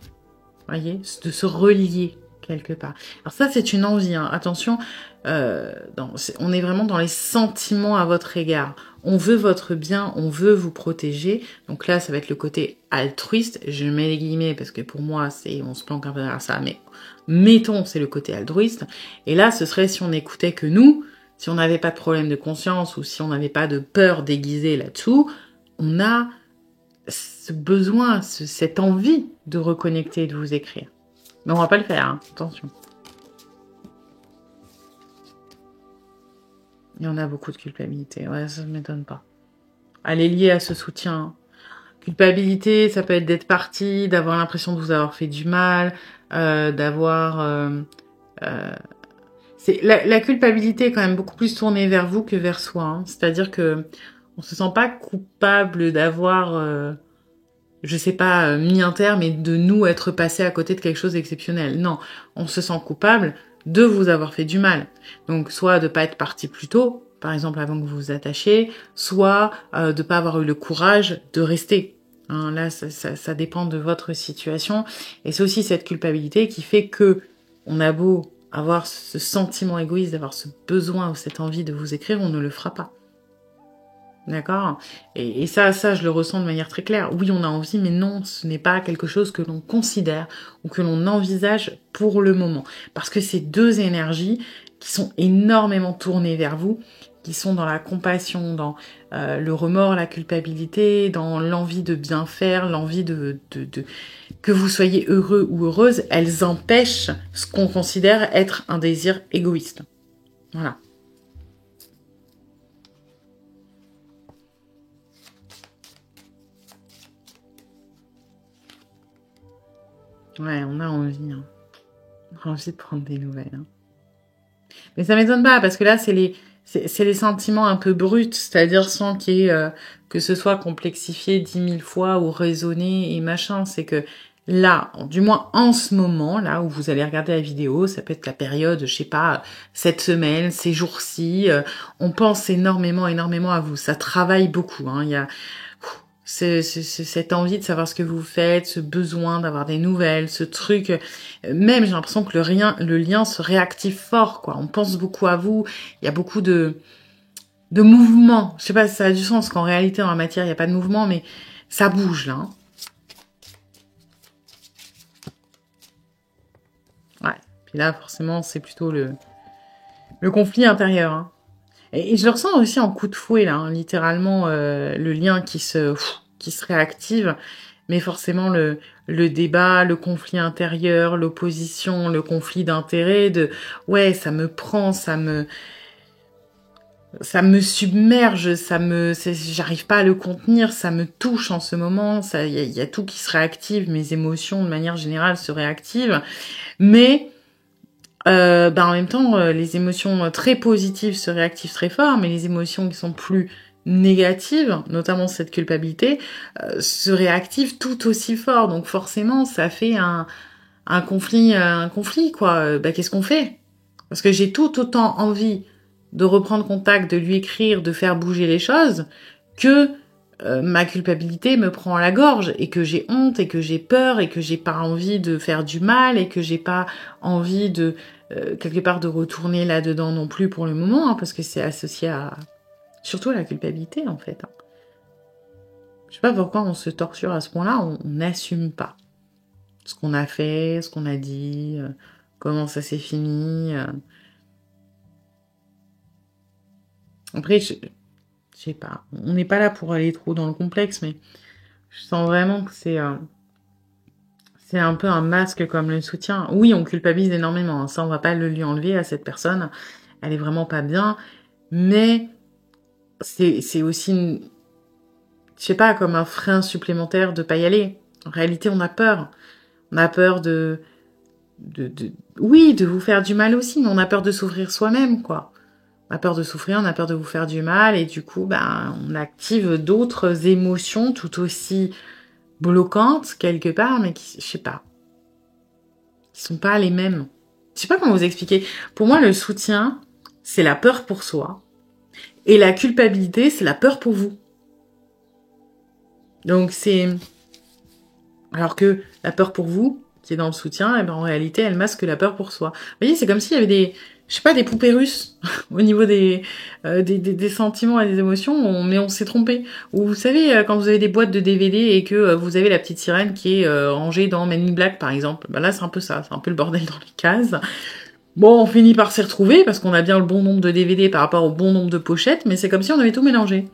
Voyez, de se relier quelque part. Alors ça, c'est une envie, hein. Attention, on est vraiment dans les sentiments à votre égard. On veut votre bien, on veut vous protéger. Donc là, ça va être le côté altruiste. Je mets les guillemets parce que pour moi, on se planque un peu derrière ça, mais mettons, c'est le côté altruiste. Et là, ce serait si on n'écoutait que nous, si on n'avait pas de problème de conscience ou si on n'avait pas de peur déguisée là-dessous, on a ce besoin, cette envie de reconnecter et de vous écrire. Mais on va pas le faire, hein. Attention. Il y en a beaucoup de culpabilité, ouais, ça ne m'étonne pas. Elle est liée à ce soutien. Culpabilité, ça peut être d'être parti, d'avoir l'impression de vous avoir fait du mal, d'avoir La culpabilité est quand même beaucoup plus tournée vers vous que vers soi. Hein. C'est-à-dire que on se sent pas coupable d'avoir, je sais pas, mis un terme et de nous être passé à côté de quelque chose d'exceptionnel. Non, on se sent coupable de vous avoir fait du mal. Donc, soit de pas être parti plus tôt, par exemple avant que vous vous attachiez, soit de pas avoir eu le courage de rester. Hein, là, ça dépend de votre situation. Et c'est aussi cette culpabilité qui fait que on a beau avoir ce sentiment égoïste, d'avoir ce besoin ou cette envie de vous écrire, on ne le fera pas. D'accord. Et ça, je le ressens de manière très claire. Oui, on a envie, mais non, ce n'est pas quelque chose que l'on considère ou que l'on envisage pour le moment. Parce que ces deux énergies qui sont énormément tournées vers vous, qui sont dans la compassion, dans le remords, la culpabilité, dans l'envie de bien faire, l'envie de que vous soyez heureux ou heureuse, elles empêchent ce qu'on considère être un désir égoïste. Voilà. Ouais, on a envie. Hein. On a envie de prendre des nouvelles. Hein. Mais ça m'étonne pas, parce que là, c'est les sentiments un peu bruts, c'est-à-dire sans qu'il y ait, que ce soit complexifié 10 000 fois ou raisonné et machin. C'est que là, du moins en ce moment, là où vous allez regarder la vidéo, ça peut être la période, je sais pas, cette semaine, ces jours-ci, on pense énormément à vous. Ça travaille beaucoup. Hein. Il y a c'est cette envie de savoir ce que vous faites, ce besoin d'avoir des nouvelles, ce truc. Même, j'ai l'impression que le lien se réactive fort, quoi. On pense beaucoup à vous. Il y a beaucoup de mouvement. Je sais pas si ça a du sens qu'en réalité, dans la matière, il n'y a pas de mouvement, mais ça bouge, là. Hein. Ouais. Puis là, forcément, c'est plutôt le conflit intérieur. Hein. Et je le ressens aussi en coup de fouet, là. Hein. Littéralement, le lien qui se réactive. Mais forcément, le débat, le conflit intérieur, l'opposition, le conflit d'intérêts, ouais, ça me prend, ça me submerge, j'arrive pas à le contenir, ça me touche en ce moment, il y a tout qui se réactive, mes émotions de manière générale se réactivent, mais en même temps, les émotions très positives se réactivent très fort, mais les émotions qui sont plus négatives, notamment cette culpabilité, se réactivent tout aussi fort. Donc forcément, ça fait un conflit, quoi. Qu'est-ce qu'on fait? Parce que j'ai tout autant envie de reprendre contact, de lui écrire, de faire bouger les choses, que ma culpabilité me prend à la gorge et que j'ai honte et que j'ai peur et que j'ai pas envie de faire du mal et que j'ai pas envie de quelque part de retourner là-dedans non plus pour le moment, hein, parce que c'est associé surtout à la culpabilité en fait. Hein. Je sais pas pourquoi on se torture à ce point-là, on n'assume pas ce qu'on a fait, ce qu'on a dit, comment ça s'est fini. Après, je sais pas, on n'est pas là pour aller trop dans le complexe, mais je sens vraiment que c'est un peu un masque comme le soutien. Oui, on culpabilise énormément, hein. Ça on va pas le lui enlever à cette personne, elle est vraiment pas bien, mais c'est aussi, je sais pas, comme un frein supplémentaire de pas y aller. En réalité, on a peur. On a peur oui, de vous faire du mal aussi, mais on a peur de souffrir soi-même, quoi. On a peur de souffrir, on a peur de vous faire du mal, et du coup, on active d'autres émotions tout aussi bloquantes, quelque part, mais qui, je sais pas, qui sont pas les mêmes. Je sais pas comment vous expliquer. Pour moi, le soutien, c'est la peur pour soi. Et la culpabilité, c'est la peur pour vous. Donc alors que la peur pour vous, qui est dans le soutien, en réalité, elle masque la peur pour soi. Vous voyez, c'est comme s'il y avait des poupées russes au niveau des sentiments et des émotions, mais on s'est trompé. Ou vous savez, quand vous avez des boîtes de DVD et que vous avez la petite sirène qui est rangée dans Men in Black, par exemple, là, c'est un peu ça, c'est un peu le bordel dans les cases. Bon, on finit par s'y retrouver parce qu'on a bien le bon nombre de DVD par rapport au bon nombre de pochettes, mais c'est comme si on avait tout mélangé.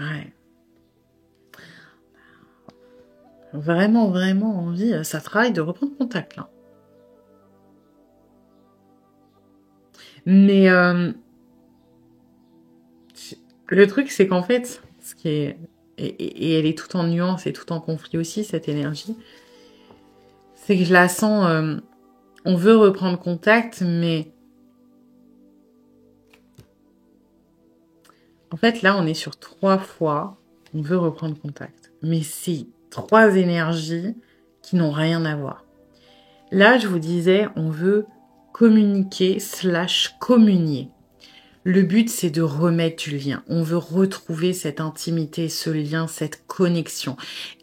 Ouais. Vraiment, vraiment envie, ça travaille de reprendre contact, là. Mais le truc, c'est qu'en fait, ce qui est et elle est tout en nuances et tout en conflit aussi, cette énergie, c'est que je la sens, on veut reprendre contact, mais en fait, là, on est sur 3 fois, on veut reprendre contact. Mais c'est 3 énergies qui n'ont rien à voir. Là, je vous disais, on veut communiquer / communier. Le but, c'est de remettre du lien. On veut retrouver cette intimité, ce lien, cette connexion.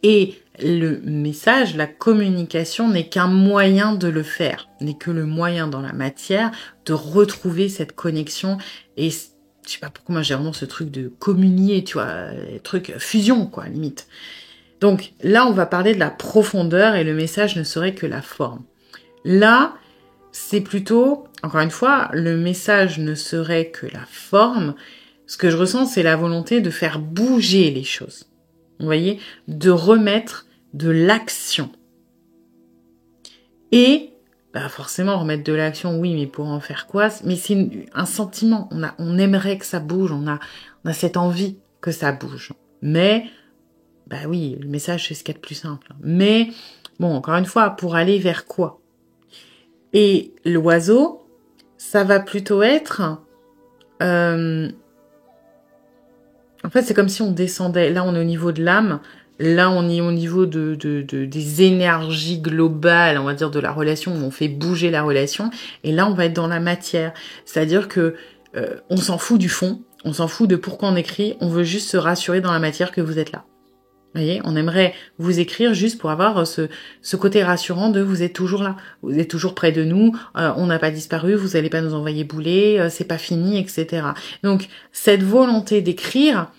Et le message, la communication n'est qu'un moyen de le faire, n'est que le moyen dans la matière de retrouver cette connexion. Et je sais pas pourquoi moi j'ai vraiment ce truc de communier, tu vois, truc fusion, quoi, limite. Donc là, on va parler de la profondeur et le message ne serait que la forme. Là, c'est plutôt, encore une fois, le message ne serait que la forme. Ce que je ressens, c'est la volonté de faire bouger les choses. Vous voyez, de remettre de l'action. Et, bah forcément, remettre de l'action, oui, mais pour en faire quoi? Mais c'est un sentiment. On aimerait que ça bouge, on a cette envie que ça bouge. Mais, bah oui, le message, c'est ce qu'il y a de plus simple. Mais, bon, encore une fois, pour aller vers quoi? Et l'oiseau, ça va plutôt être... en fait, c'est comme si on descendait. Là, on est au niveau de l'âme. Là, on est au niveau des énergies globales, on va dire, de la relation, où on fait bouger la relation. Et là, on va être dans la matière. C'est-à-dire que on s'en fout du fond, on s'en fout de pourquoi on écrit, on veut juste se rassurer dans la matière que vous êtes là. Vous voyez, on aimerait vous écrire juste pour avoir ce côté rassurant de vous êtes toujours là, vous êtes toujours près de nous, on n'a pas disparu, vous n'allez pas nous envoyer bouler, c'est pas fini, etc. Donc cette volonté d'écrire,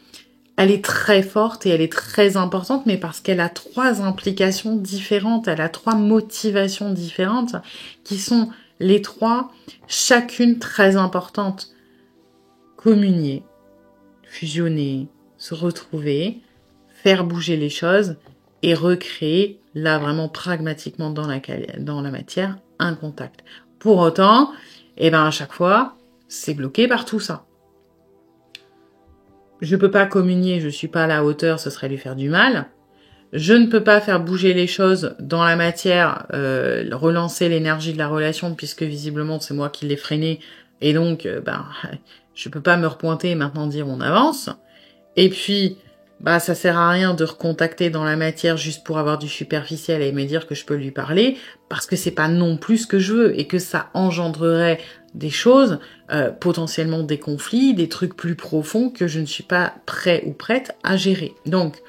elle est très forte et elle est très importante, mais parce qu'elle a 3 implications différentes, elle a 3 motivations différentes, qui sont les 3, chacune très importante. Communier, fusionner, se retrouver, faire bouger les choses et recréer, là vraiment pragmatiquement dans la matière, un contact. Pour autant, à chaque fois, c'est bloqué par tout ça. Je peux pas communier, je suis pas à la hauteur, ce serait lui faire du mal. Je ne peux pas faire bouger les choses dans la matière, relancer l'énergie de la relation, puisque visiblement c'est moi qui l'ai freiné, et donc je peux pas me repointer et maintenant dire on avance. Et puis, ça sert à rien de recontacter dans la matière juste pour avoir du superficiel et me dire que je peux lui parler, parce que c'est pas non plus ce que je veux, et que ça engendrerait des choses, potentiellement des conflits, des trucs plus profonds que je ne suis pas prêt ou prête à gérer. Donc,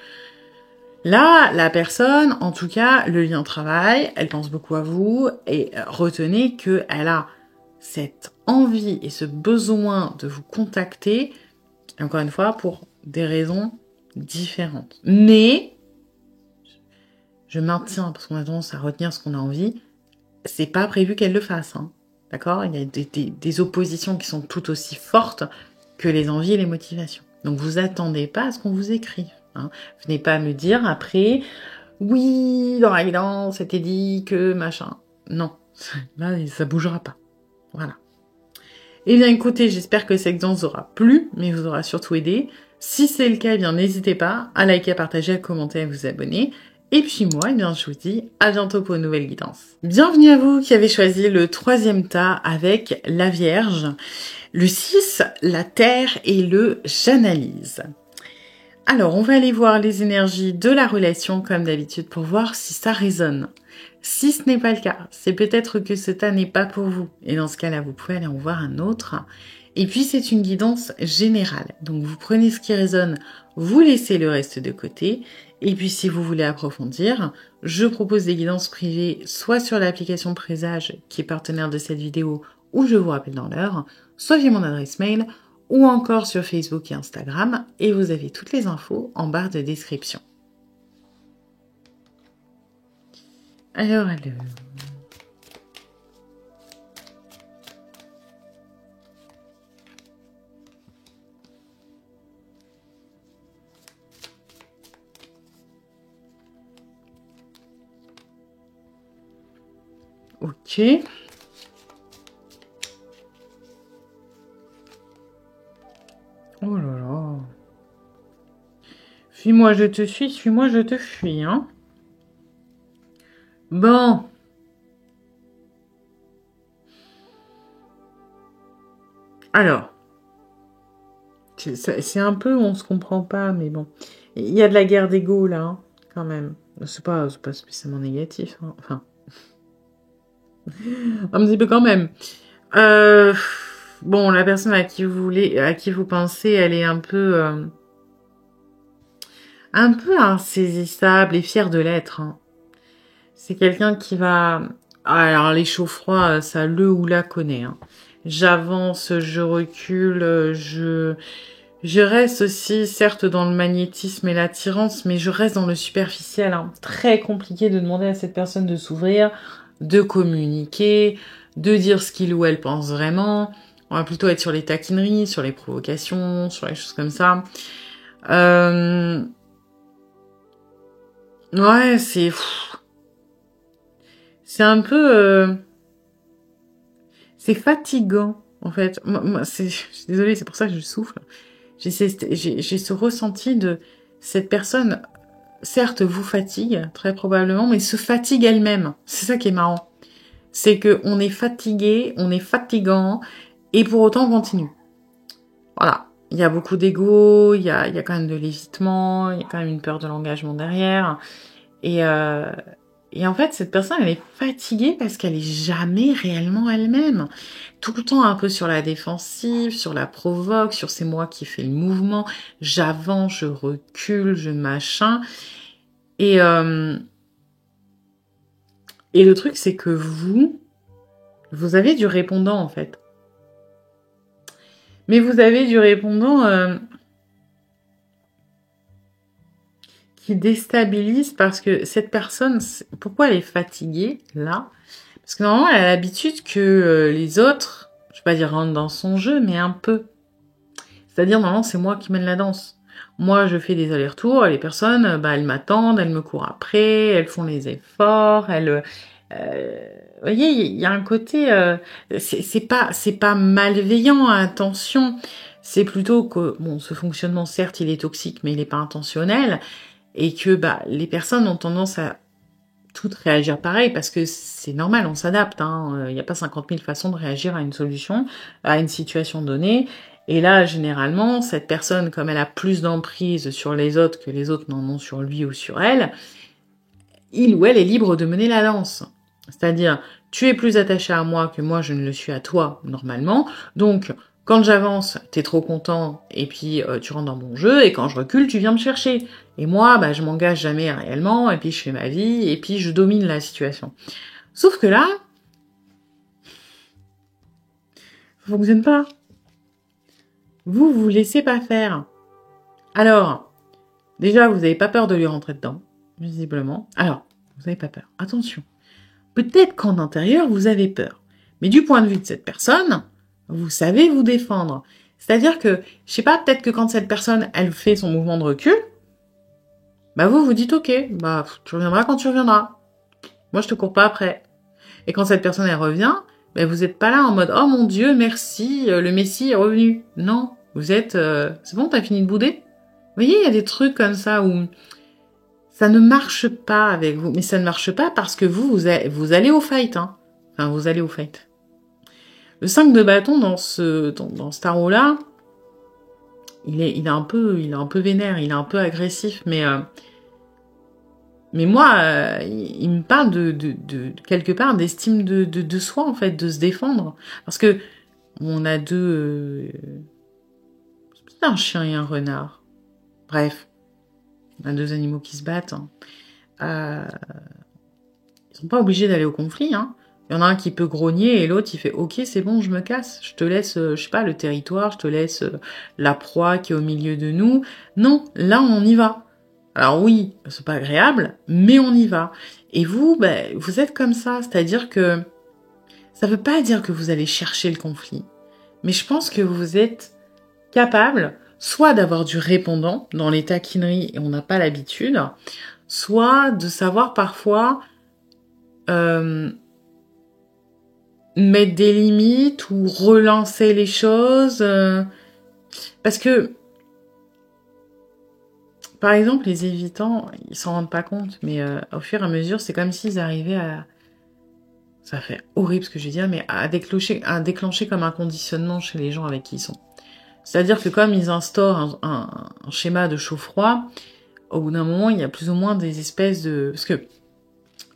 là, la personne, en tout cas, le lien travail, elle pense beaucoup à vous, et retenez qu'elle a cette envie et ce besoin de vous contacter, encore une fois, pour des raisons différentes. Mais, je maintiens, parce qu'on a tendance à retenir ce qu'on a envie, c'est pas prévu qu'elle le fasse, hein. D'accord? Il y a des oppositions qui sont tout aussi fortes que les envies et les motivations. Donc vous attendez pas à ce qu'on vous écrive, hein. Venez pas me dire après, oui, dans la guidance, c'était dit que machin. Non, là, ça bougera pas. Voilà. Eh bien écoutez, j'espère que cette guidance vous aura plu, mais vous aura surtout aidé. Si c'est le cas, eh bien n'hésitez pas à liker, à partager, à commenter, à vous abonner. Et puis moi, eh bien je vous dis à bientôt pour une nouvelle guidance. Bienvenue à vous qui avez choisi le 3e tas avec la Vierge, le 6, la Terre et le J'analyse. Alors, on va aller voir les énergies de la relation comme d'habitude pour voir si ça résonne. Si ce n'est pas le cas, c'est peut-être que ce tas n'est pas pour vous. Et dans ce cas-là, vous pouvez aller en voir un autre. Et puis, c'est une guidance générale. Donc, vous prenez ce qui résonne, vous laissez le reste de côté. Et puis, si vous voulez approfondir, je propose des guidances privées, soit sur l'application Présage, qui est partenaire de cette vidéo, ou je vous rappelle dans l'heure, soit via mon adresse mail, ou encore sur Facebook et Instagram, et vous avez toutes les infos en barre de description. Alors. Ok. Oh là là. Suis-moi, je te suis, suis-moi, je te fuis, hein. Bon. Alors. C'est un peu, on se comprend pas, mais bon. Il y a de la guerre d'ego, là, hein, quand même. C'est pas spécialement négatif, hein. Enfin. Un petit peu quand même. Bon, la personne à qui vous pensez, elle est un peu insaisissable et fière de l'être, hein. C'est quelqu'un qui va... Alors, les chauds-froids, ça le ou la connaît, hein. J'avance, je recule, je reste aussi, certes, dans le magnétisme et l'attirance, mais je reste dans le superficiel, hein. Très compliqué de demander à cette personne de s'ouvrir, de communiquer, de dire ce qu'il ou elle pense vraiment. On va plutôt être sur les taquineries, sur les provocations, sur les choses comme ça. Ouais, c'est un peu... c'est fatigant, en fait. Moi, je suis désolée, c'est pour ça que je souffle. J'ai ce ressenti de cette personne, certes, vous fatigue, très probablement, mais se fatigue elle-même. C'est ça qui est marrant. C'est que on est fatigué, on est fatigant, et pour autant on continue. Voilà. Il y a beaucoup d'ego, il y a quand même de l'évitement, il y a quand même une peur de l'engagement derrière. Et en fait, cette personne, elle est fatiguée parce qu'elle est jamais réellement elle-même. Tout le temps un peu sur la défensive, sur la provoque, sur c'est moi qui fais le mouvement, j'avance, je recule, je machin. Et le truc, c'est que vous avez du répondant, en fait. Mais vous avez du répondant qui déstabilise parce que cette personne, pourquoi elle est fatiguée, là? Parce que normalement, elle a l'habitude que les autres, je vais pas dire rentrent dans son jeu, mais un peu. C'est-à-dire, normalement, c'est moi qui mène la danse. Moi, je fais des allers-retours, et les personnes, elles m'attendent, elles me courent après, elles font les efforts, vous voyez, il y a un côté, c'est pas malveillant, attention. C'est plutôt que, bon, ce fonctionnement, certes, il est toxique, mais il n'est pas intentionnel, et que, les personnes ont tendance à toutes réagir pareil, parce que c'est normal, on s'adapte, hein. Il n'y a pas 50 000 façons de réagir à une solution, à une situation donnée. Et là, généralement, cette personne, comme elle a plus d'emprise sur les autres que les autres n'en ont sur lui ou sur elle, il ou elle est libre de mener la danse. C'est-à-dire, tu es plus attaché à moi que moi je ne le suis à toi, normalement. Donc, quand j'avance, t'es trop content, et puis tu rentres dans mon jeu, et quand je recule, tu viens me chercher. Et moi, je m'engage jamais réellement, et puis je fais ma vie, et puis je domine la situation. Sauf que là, ça fonctionne pas. Vous laissez pas faire. Alors, déjà, vous n'avez pas peur de lui rentrer dedans, visiblement. Alors, vous n'avez pas peur. Attention. Peut-être qu'en intérieur, vous avez peur. Mais du point de vue de cette personne, vous savez vous défendre. C'est-à-dire que, je sais pas, peut-être que quand cette personne, elle fait son mouvement de recul, vous dites ok, tu reviendras quand tu reviendras. Moi, je te cours pas après. Et quand cette personne, elle revient, vous êtes pas là en mode, oh mon Dieu, merci, le Messie est revenu. Non, vous êtes, c'est bon, t'as fini de bouder? Vous voyez, il y a des trucs comme ça où ça ne marche pas avec vous. Mais ça ne marche pas parce que vous allez au fight, hein. Enfin, vous allez au fight. Le 5 de bâton dans ce tarot-là, il est un peu vénère, il est un peu agressif, mais moi, il me parle de quelque part d'estime de soi, en fait, de se défendre. Parce que on a deux... c'est un chien et un renard. Bref, on a deux animaux qui se battent. Ils sont pas obligés d'aller au conflit, hein. Il y en a un qui peut grogner et l'autre, il fait « Ok, c'est bon, je me casse. Je te laisse, je sais pas, le territoire, je te laisse la proie qui est au milieu de nous. » Non, là, on y va. Alors oui, c'est pas agréable, mais on y va. Et vous, vous êtes comme ça. C'est-à-dire que ça veut pas dire que vous allez chercher le conflit. Mais je pense que vous êtes capable soit d'avoir du répondant dans les taquineries et on n'a pas l'habitude, soit de savoir parfois... mettre des limites ou relancer les choses parce que Par exemple, les évitants, ils s'en rendent pas compte, mais au fur et à mesure, c'est comme s'ils arrivaient à... Ça fait horrible ce que je vais dire, mais à déclencher comme un conditionnement chez les gens avec qui ils sont. C'est-à-dire que comme ils instaurent un schéma de chaud-froid, au bout d'un moment, il y a plus ou moins des espèces de... Parce que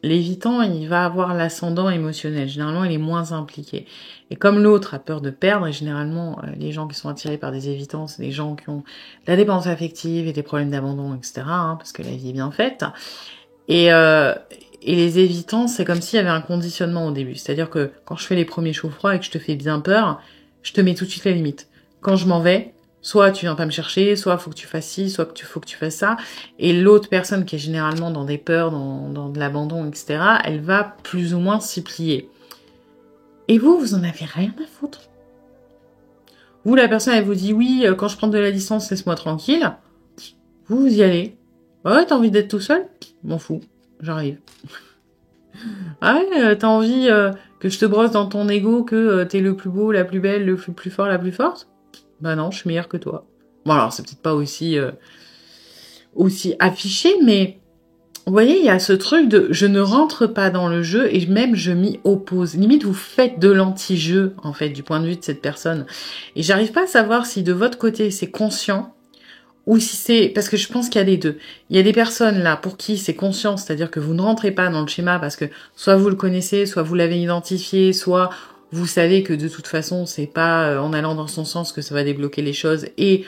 l'évitant, il va avoir l'ascendant émotionnel. Généralement, il est moins impliqué. Et comme l'autre a peur de perdre, et généralement, les gens qui sont attirés par des évitants, c'est des gens qui ont de la dépendance affective et des problèmes d'abandon, etc., hein, parce que la vie est bien faite. Et les évitants, c'est comme s'il y avait un conditionnement au début. C'est-à-dire que quand je fais les premiers chauds-froids et que je te fais bien peur, je te mets tout de suite la limite. Quand je m'en vais, soit tu viens pas me chercher, soit faut que tu fasses ci, soit faut que tu fasses ça. Et l'autre personne qui est généralement dans des peurs, dans de l'abandon, etc., elle va plus ou moins s'y plier. Et vous en avez rien à foutre. Vous, la personne, elle vous dit oui, quand je prends de la distance, laisse-moi tranquille. Vous y allez. Ouais, t'as envie d'être tout seul? M'en fous, j'arrive. Ah ouais, t'as envie que je te brosse dans ton ego que t'es le plus beau, la plus belle, le plus fort, la plus forte? Bah non, je suis meilleure que toi. Bon alors, c'est peut-être pas aussi affiché, mais vous voyez, il y a ce truc de je ne rentre pas dans le jeu et même je m'y oppose. Limite, vous faites de l'anti-jeu, en fait, du point de vue de cette personne. Et j'arrive pas à savoir si de votre côté c'est conscient ou si c'est... Parce que je pense qu'il y a les deux. Il y a des personnes là pour qui c'est conscient, c'est-à-dire que vous ne rentrez pas dans le schéma parce que soit vous le connaissez, soit vous l'avez identifié, soit vous savez que de toute façon c'est pas en allant dans son sens que ça va débloquer les choses et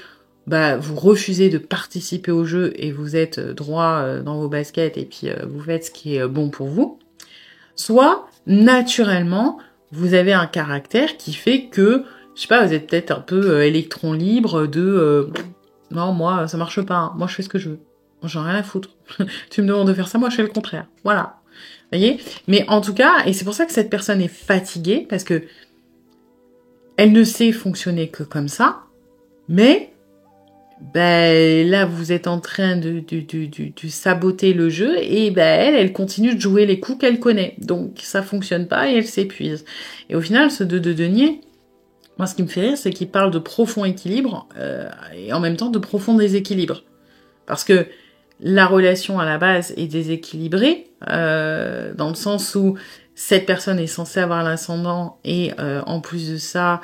bah vous refusez de participer au jeu et vous êtes droit dans vos baskets et puis vous faites ce qui est bon pour vous. Soit naturellement vous avez un caractère qui fait que je sais pas, vous êtes peut-être un peu électron libre de non, moi, ça marche pas. Moi, je fais ce que je veux. J'en ai rien à foutre. Tu me demandes de faire ça, moi, je fais le contraire. Voilà. Vous voyez? Mais en tout cas, et c'est pour ça que cette personne est fatiguée, parce que elle ne sait fonctionner que comme ça, mais ben là, vous êtes en train de saboter le jeu, et ben elle continue de jouer les coups qu'elle connaît. Donc, ça fonctionne pas et elle s'épuise. Et au final, ce 2 de denier, moi, ce qui me fait rire, c'est qu'il parle de profond équilibre et en même temps de profond déséquilibre. Parce que la relation à la base est déséquilibrée, dans le sens où cette personne est censée avoir l'ascendant et en plus de ça,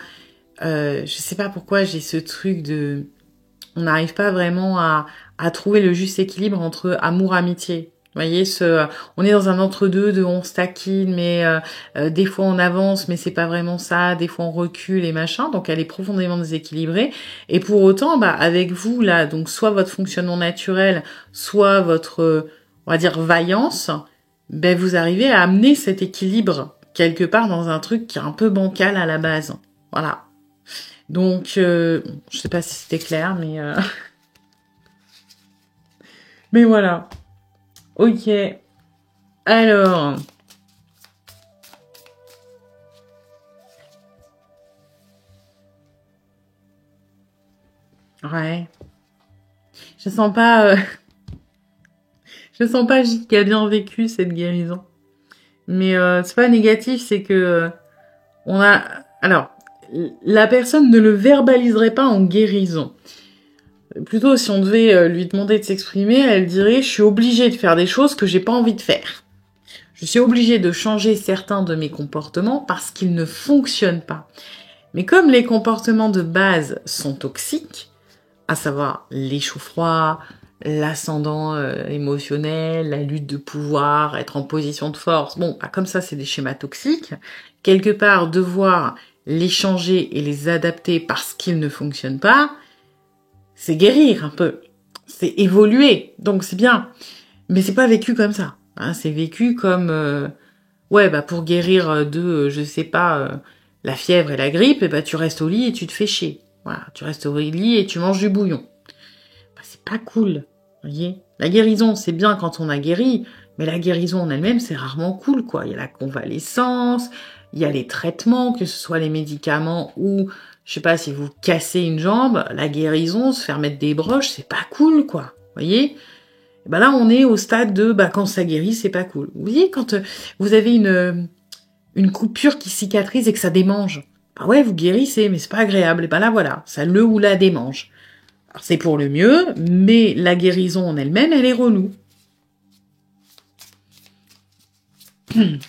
je sais pas pourquoi j'ai ce truc de... On n'arrive pas vraiment à trouver le juste équilibre entre amour-amitié. Vous voyez, on est dans un entre-deux de on se taquine, mais des fois on avance, mais c'est pas vraiment ça, des fois on recule et machin, donc elle est profondément déséquilibrée. Et pour autant, bah avec vous là, donc soit votre fonctionnement naturel, soit votre, on va dire vaillance, ben vous arrivez à amener cet équilibre quelque part dans un truc qui est un peu bancal à la base. Voilà. Donc, je sais pas si c'était clair, mais mais voilà. Ok. Alors. Ouais. Je sens pas... Je sens pas Gilles qui a bien vécu cette guérison. Mais c'est pas négatif, c'est que on a... Alors, la personne ne le verbaliserait pas en guérison. Plutôt, si on devait lui demander de s'exprimer, elle dirait « Je suis obligée de faire des choses que j'ai pas envie de faire. Je suis obligée de changer certains de mes comportements parce qu'ils ne fonctionnent pas. » Mais comme les comportements de base sont toxiques, à savoir les choux froids, l'ascendant émotionnel, la lutte de pouvoir, être en position de force, bon, bah, comme ça, c'est des schémas toxiques. Quelque part, devoir les changer et les adapter parce qu'ils ne fonctionnent pas, c'est guérir un peu, c'est évoluer, donc c'est bien. Mais c'est pas vécu comme ça, hein, c'est vécu comme, ouais, bah pour guérir de, je sais pas, la fièvre et la grippe, et bah tu restes au lit et tu te fais chier. Voilà, tu restes au lit et tu manges du bouillon. Bah, c'est pas cool, vous voyez. La guérison, c'est bien quand on a guéri, mais la guérison en elle-même, c'est rarement cool, quoi. Il y a la convalescence, il y a les traitements, que ce soit les médicaments ou, je sais pas, si vous cassez une jambe, la guérison, se faire mettre des broches, c'est pas cool, quoi. Vous voyez? Et ben là, on est au stade de, bah, quand ça guérit, c'est pas cool. Vous voyez, quand vous avez une coupure qui cicatrise et que ça démange. Bah ouais, vous guérissez, mais c'est pas agréable. Et ben là, voilà, ça le ou la démange. Alors, c'est pour le mieux, mais la guérison en elle-même, elle est relou. C'est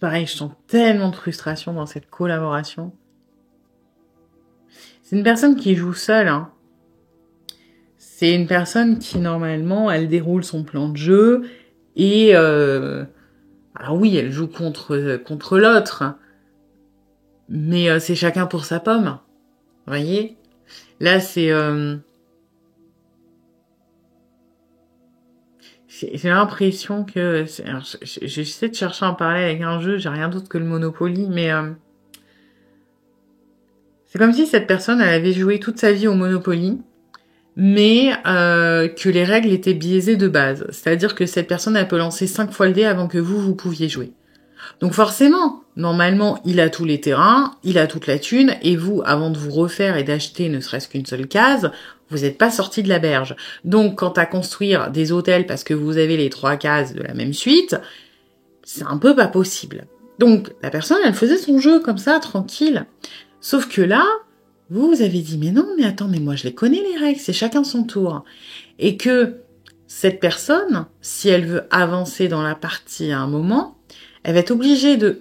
pareil, je sens tellement de frustration dans cette collaboration. C'est une personne qui joue seule, hein. C'est une personne qui, normalement, elle déroule son plan de jeu et... alors oui, elle joue contre l'autre, mais c'est chacun pour sa pomme. Vous voyez? Là, j'ai l'impression que... Alors, j'essaie de chercher un parallèle avec un jeu, j'ai rien d'autre que le Monopoly, mais... c'est comme si cette personne, elle avait joué toute sa vie au Monopoly, mais que les règles étaient biaisées de base. C'est-à-dire que cette personne, elle peut lancer 5 fois le dé avant que vous pouviez jouer. Donc forcément, normalement, il a tous les terrains, il a toute la thune, et vous, avant de vous refaire et d'acheter ne serait-ce qu'une seule case, vous n'êtes pas sorti de la berge. Donc, quant à construire des hôtels parce que vous avez les 3 cases de la même suite, c'est un peu pas possible. Donc, la personne, elle faisait son jeu comme ça, tranquille. Sauf que là, vous avez dit, mais non, mais attends, mais moi je les connais les règles, c'est chacun son tour. Et que cette personne, si elle veut avancer dans la partie à un moment, elle va être obligée de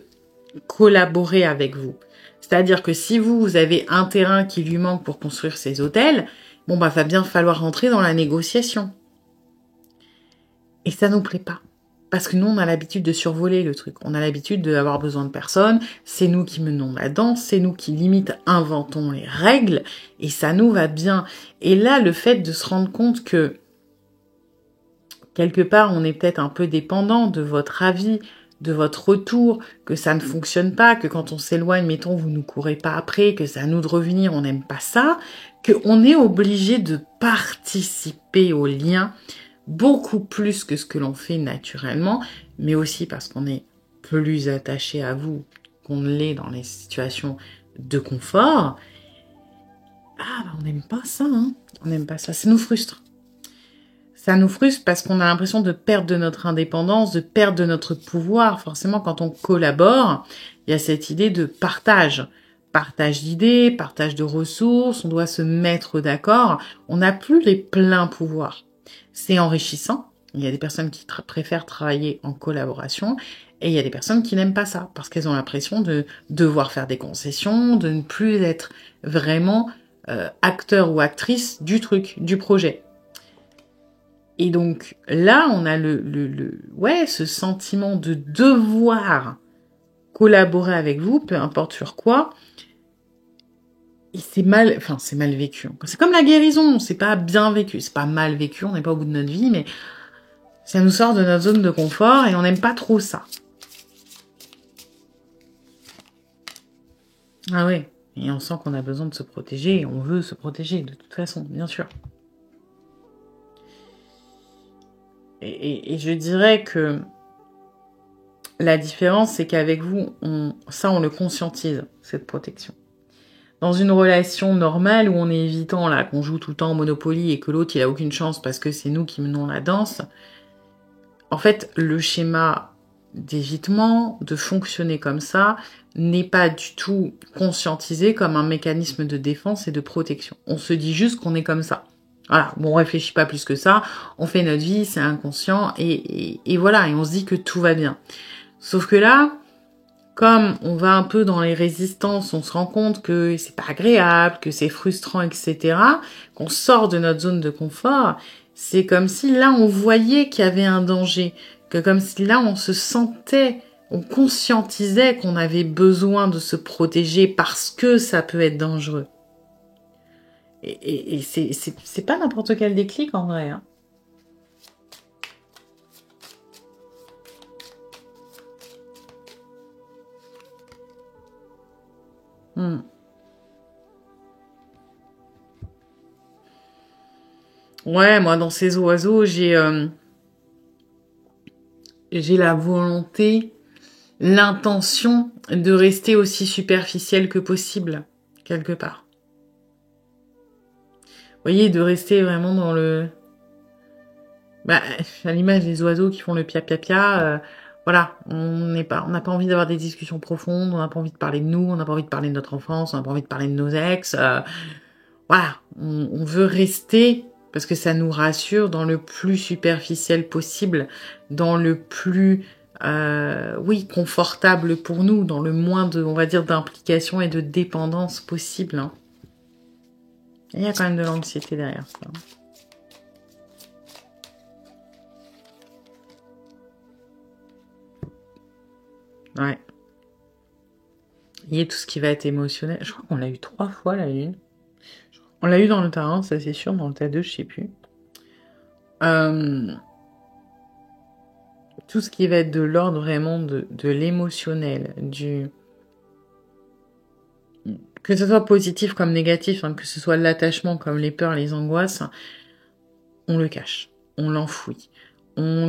collaborer avec vous. C'est-à-dire que si vous avez un terrain qui lui manque pour construire ses hôtels, bon bah va bien falloir rentrer dans la négociation. Et ça nous plaît pas. Parce que nous, on a l'habitude de survoler le truc. On a l'habitude d'avoir besoin de personne. C'est nous qui menons la danse. C'est nous qui, limite, inventons les règles. Et ça nous va bien. Et là, le fait de se rendre compte que, quelque part, on est peut-être un peu dépendant de votre avis, de votre retour, que ça ne fonctionne pas, que quand on s'éloigne, mettons, vous ne courez pas après, que c'est à nous de revenir, on n'aime pas ça, qu'on est obligé de participer au lien beaucoup plus que ce que l'on fait naturellement, mais aussi parce qu'on est plus attaché à vous qu'on ne l'est dans les situations de confort. Ah, bah on n'aime pas ça, hein. On n'aime pas ça, ça nous frustre. Ça nous frustre parce qu'on a l'impression de perdre de notre indépendance, de perdre de notre pouvoir. Forcément, quand on collabore, il y a cette idée de partage. Partage d'idées, partage de ressources, on doit se mettre d'accord. On n'a plus les pleins pouvoirs. C'est enrichissant. Il y a des personnes qui préfèrent travailler en collaboration et il y a des personnes qui n'aiment pas ça parce qu'elles ont l'impression de devoir faire des concessions, de ne plus être vraiment acteur ou actrice du truc, du projet. Et donc là, on a ce sentiment de devoir collaborer avec vous, peu importe sur quoi. Et c'est mal vécu. C'est comme la guérison, c'est pas bien vécu, c'est pas mal vécu, on n'est pas au bout de notre vie, mais ça nous sort de notre zone de confort et on n'aime pas trop ça. Ah oui, et on sent qu'on a besoin de se protéger, et on veut se protéger de toute façon, bien sûr. Et je dirais que la différence, c'est qu'avec vous, on le conscientise, cette protection. Dans une relation normale où on est évitant, là, qu'on joue tout le temps au Monopoly et que l'autre, il a aucune chance parce que c'est nous qui menons la danse, en fait, le schéma d'évitement, de fonctionner comme ça, n'est pas du tout conscientisé comme un mécanisme de défense et de protection. On se dit juste qu'on est comme ça. Voilà, bon, on réfléchit pas plus que ça, on fait notre vie, c'est inconscient, et voilà, et on se dit que tout va bien. Sauf que là, comme on va un peu dans les résistances, on se rend compte que c'est pas agréable, que c'est frustrant, etc., qu'on sort de notre zone de confort, c'est comme si là, on voyait qu'il y avait un danger, que comme si là, on se sentait, on conscientisait qu'on avait besoin de se protéger parce que ça peut être dangereux. Et c'est pas n'importe quel déclic en vrai, hein. Ouais, moi, dans ces oiseaux, j'ai la volonté, l'intention de rester aussi superficielle que possible, quelque part. Vous voyez, de rester vraiment dans le... Bah, à l'image des oiseaux qui font le pia-pia-pia, voilà, on n'a pas envie d'avoir des discussions profondes, on n'a pas envie de parler de nous, on n'a pas envie de parler de notre enfance, on n'a pas envie de parler de nos ex. Voilà, on veut rester, parce que ça nous rassure, dans le plus superficiel possible, dans le plus, oui, confortable pour nous, dans le moins de, on va dire, d'implication et de dépendance possible. Hein. Il y a quand même de l'anxiété derrière ça. Ouais. Il y a tout ce qui va être émotionnel. Je crois qu'on l'a eu 3 fois, la lune. On l'a eu dans le tas 1, ça c'est sûr, dans le tas 2, je sais plus. Tout ce qui va être de l'ordre vraiment de l'émotionnel, que ce soit positif comme négatif, hein, que ce soit l'attachement comme les peurs, les angoisses, on le cache, on l'enfouit, on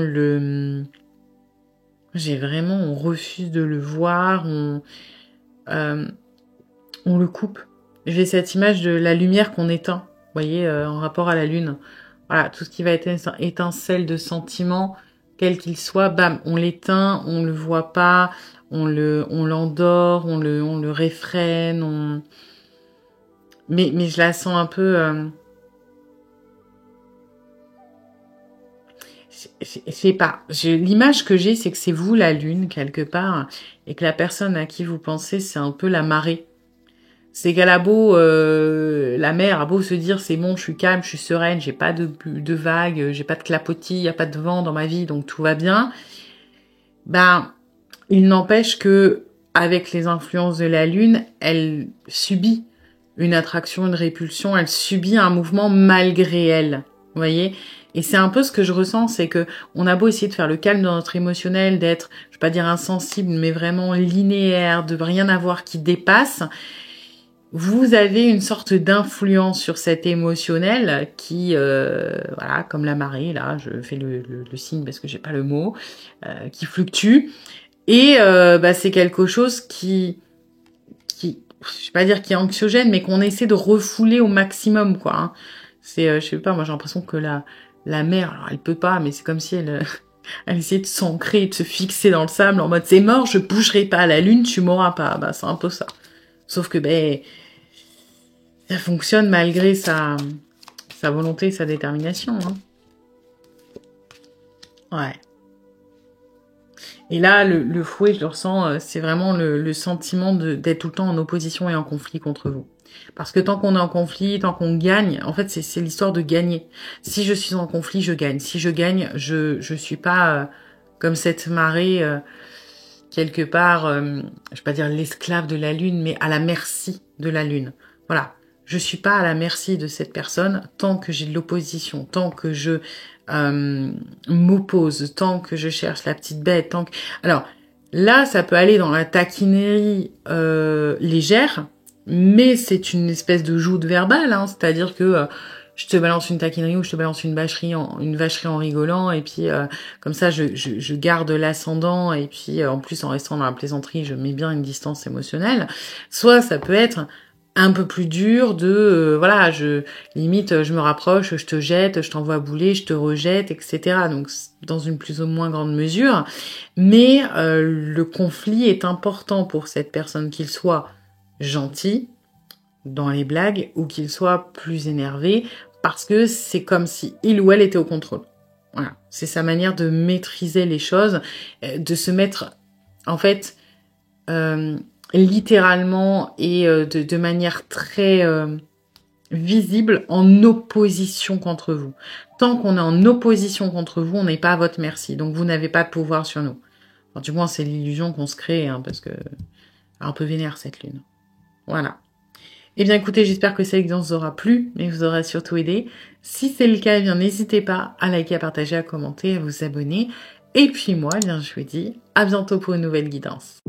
refuse de le voir, on le coupe. J'ai cette image de la lumière qu'on éteint, vous voyez, en rapport à la lune. Voilà, tout ce qui va être étincelle de sentiments, quel qu'il soit, bam, on l'éteint, on le voit pas, on l'endort, on le réfrène, mais je la sens un peu, je sais pas. L'image que j'ai, c'est que c'est vous la lune quelque part, et que la personne à qui vous pensez, c'est un peu la marée. C'est qu'elle a beau, la mer a beau se dire c'est bon, je suis calme, je suis sereine, j'ai pas de vagues, j'ai pas de clapotis, y a pas de vent dans ma vie, donc tout va bien. Ben, il n'empêche que avec les influences de la lune, elle subit une attraction, une répulsion, elle subit un mouvement malgré elle. Vous voyez ? Et c'est un peu ce que je ressens, c'est que on a beau essayer de faire le calme dans notre émotionnel, d'être, je vais pas dire insensible, mais vraiment linéaire, de rien avoir qui dépasse. Vous avez une sorte d'influence sur cet émotionnel qui, voilà, comme la marée, là, je fais le signe parce que j'ai pas le mot, qui fluctue. Et c'est quelque chose qui, je vais pas dire qui est anxiogène, mais qu'on essaie de refouler au maximum, quoi. Hein. C'est, je sais pas, moi j'ai l'impression que la mer, alors elle peut pas, mais c'est comme si elle essayait de s'ancrer, de se fixer dans le sable en mode c'est mort, je bougerai pas à la lune, tu m'auras pas. Bah c'est un peu ça. Sauf que ça fonctionne malgré sa volonté et sa détermination. Hein. Ouais. Et là, le fouet, je le ressens, c'est vraiment le sentiment d'être tout le temps en opposition et en conflit contre vous. Parce que tant qu'on est en conflit, tant qu'on gagne, en fait, c'est l'histoire de gagner. Si je suis en conflit, je gagne. Si je gagne, je suis pas comme cette marée, quelque part, je vais pas dire l'esclave de la lune, mais à la merci de la lune. Voilà. Je suis pas à la merci de cette personne tant que j'ai de l'opposition, tant que je m'oppose, tant que je cherche la petite bête, tant que... Alors, là, ça peut aller dans la taquinerie légère, mais c'est une espèce de joute verbale, hein, c'est-à-dire que je te balance une taquinerie ou je te balance une vacherie en rigolant, et puis comme ça, je garde l'ascendant, et puis en plus, en restant dans la plaisanterie, je mets bien une distance émotionnelle. Soit ça peut être un peu plus dur de voilà, je me rapproche, je te jette, je t'envoie bouler, je te rejette, etc. Donc dans une plus ou moins grande mesure, mais le conflit est important pour cette personne, qu'il soit gentil dans les blagues ou qu'il soit plus énervé, parce que c'est comme si il ou elle était au contrôle. Voilà, c'est sa manière de maîtriser les choses, de se mettre en fait littéralement et de manière très visible en opposition contre vous. Tant qu'on est en opposition contre vous, on n'est pas à votre merci. Donc vous n'avez pas de pouvoir sur nous. Enfin, du moins, c'est l'illusion qu'on se crée, hein, parce que un peu vénère cette lune. Voilà. Eh bien écoutez, j'espère que cette guidance vous aura plu, mais vous aura surtout aidé. Si c'est le cas, eh bien n'hésitez pas à liker, à partager, à commenter, à vous abonner. Et puis moi, eh bien je vous dis à bientôt pour une nouvelle guidance.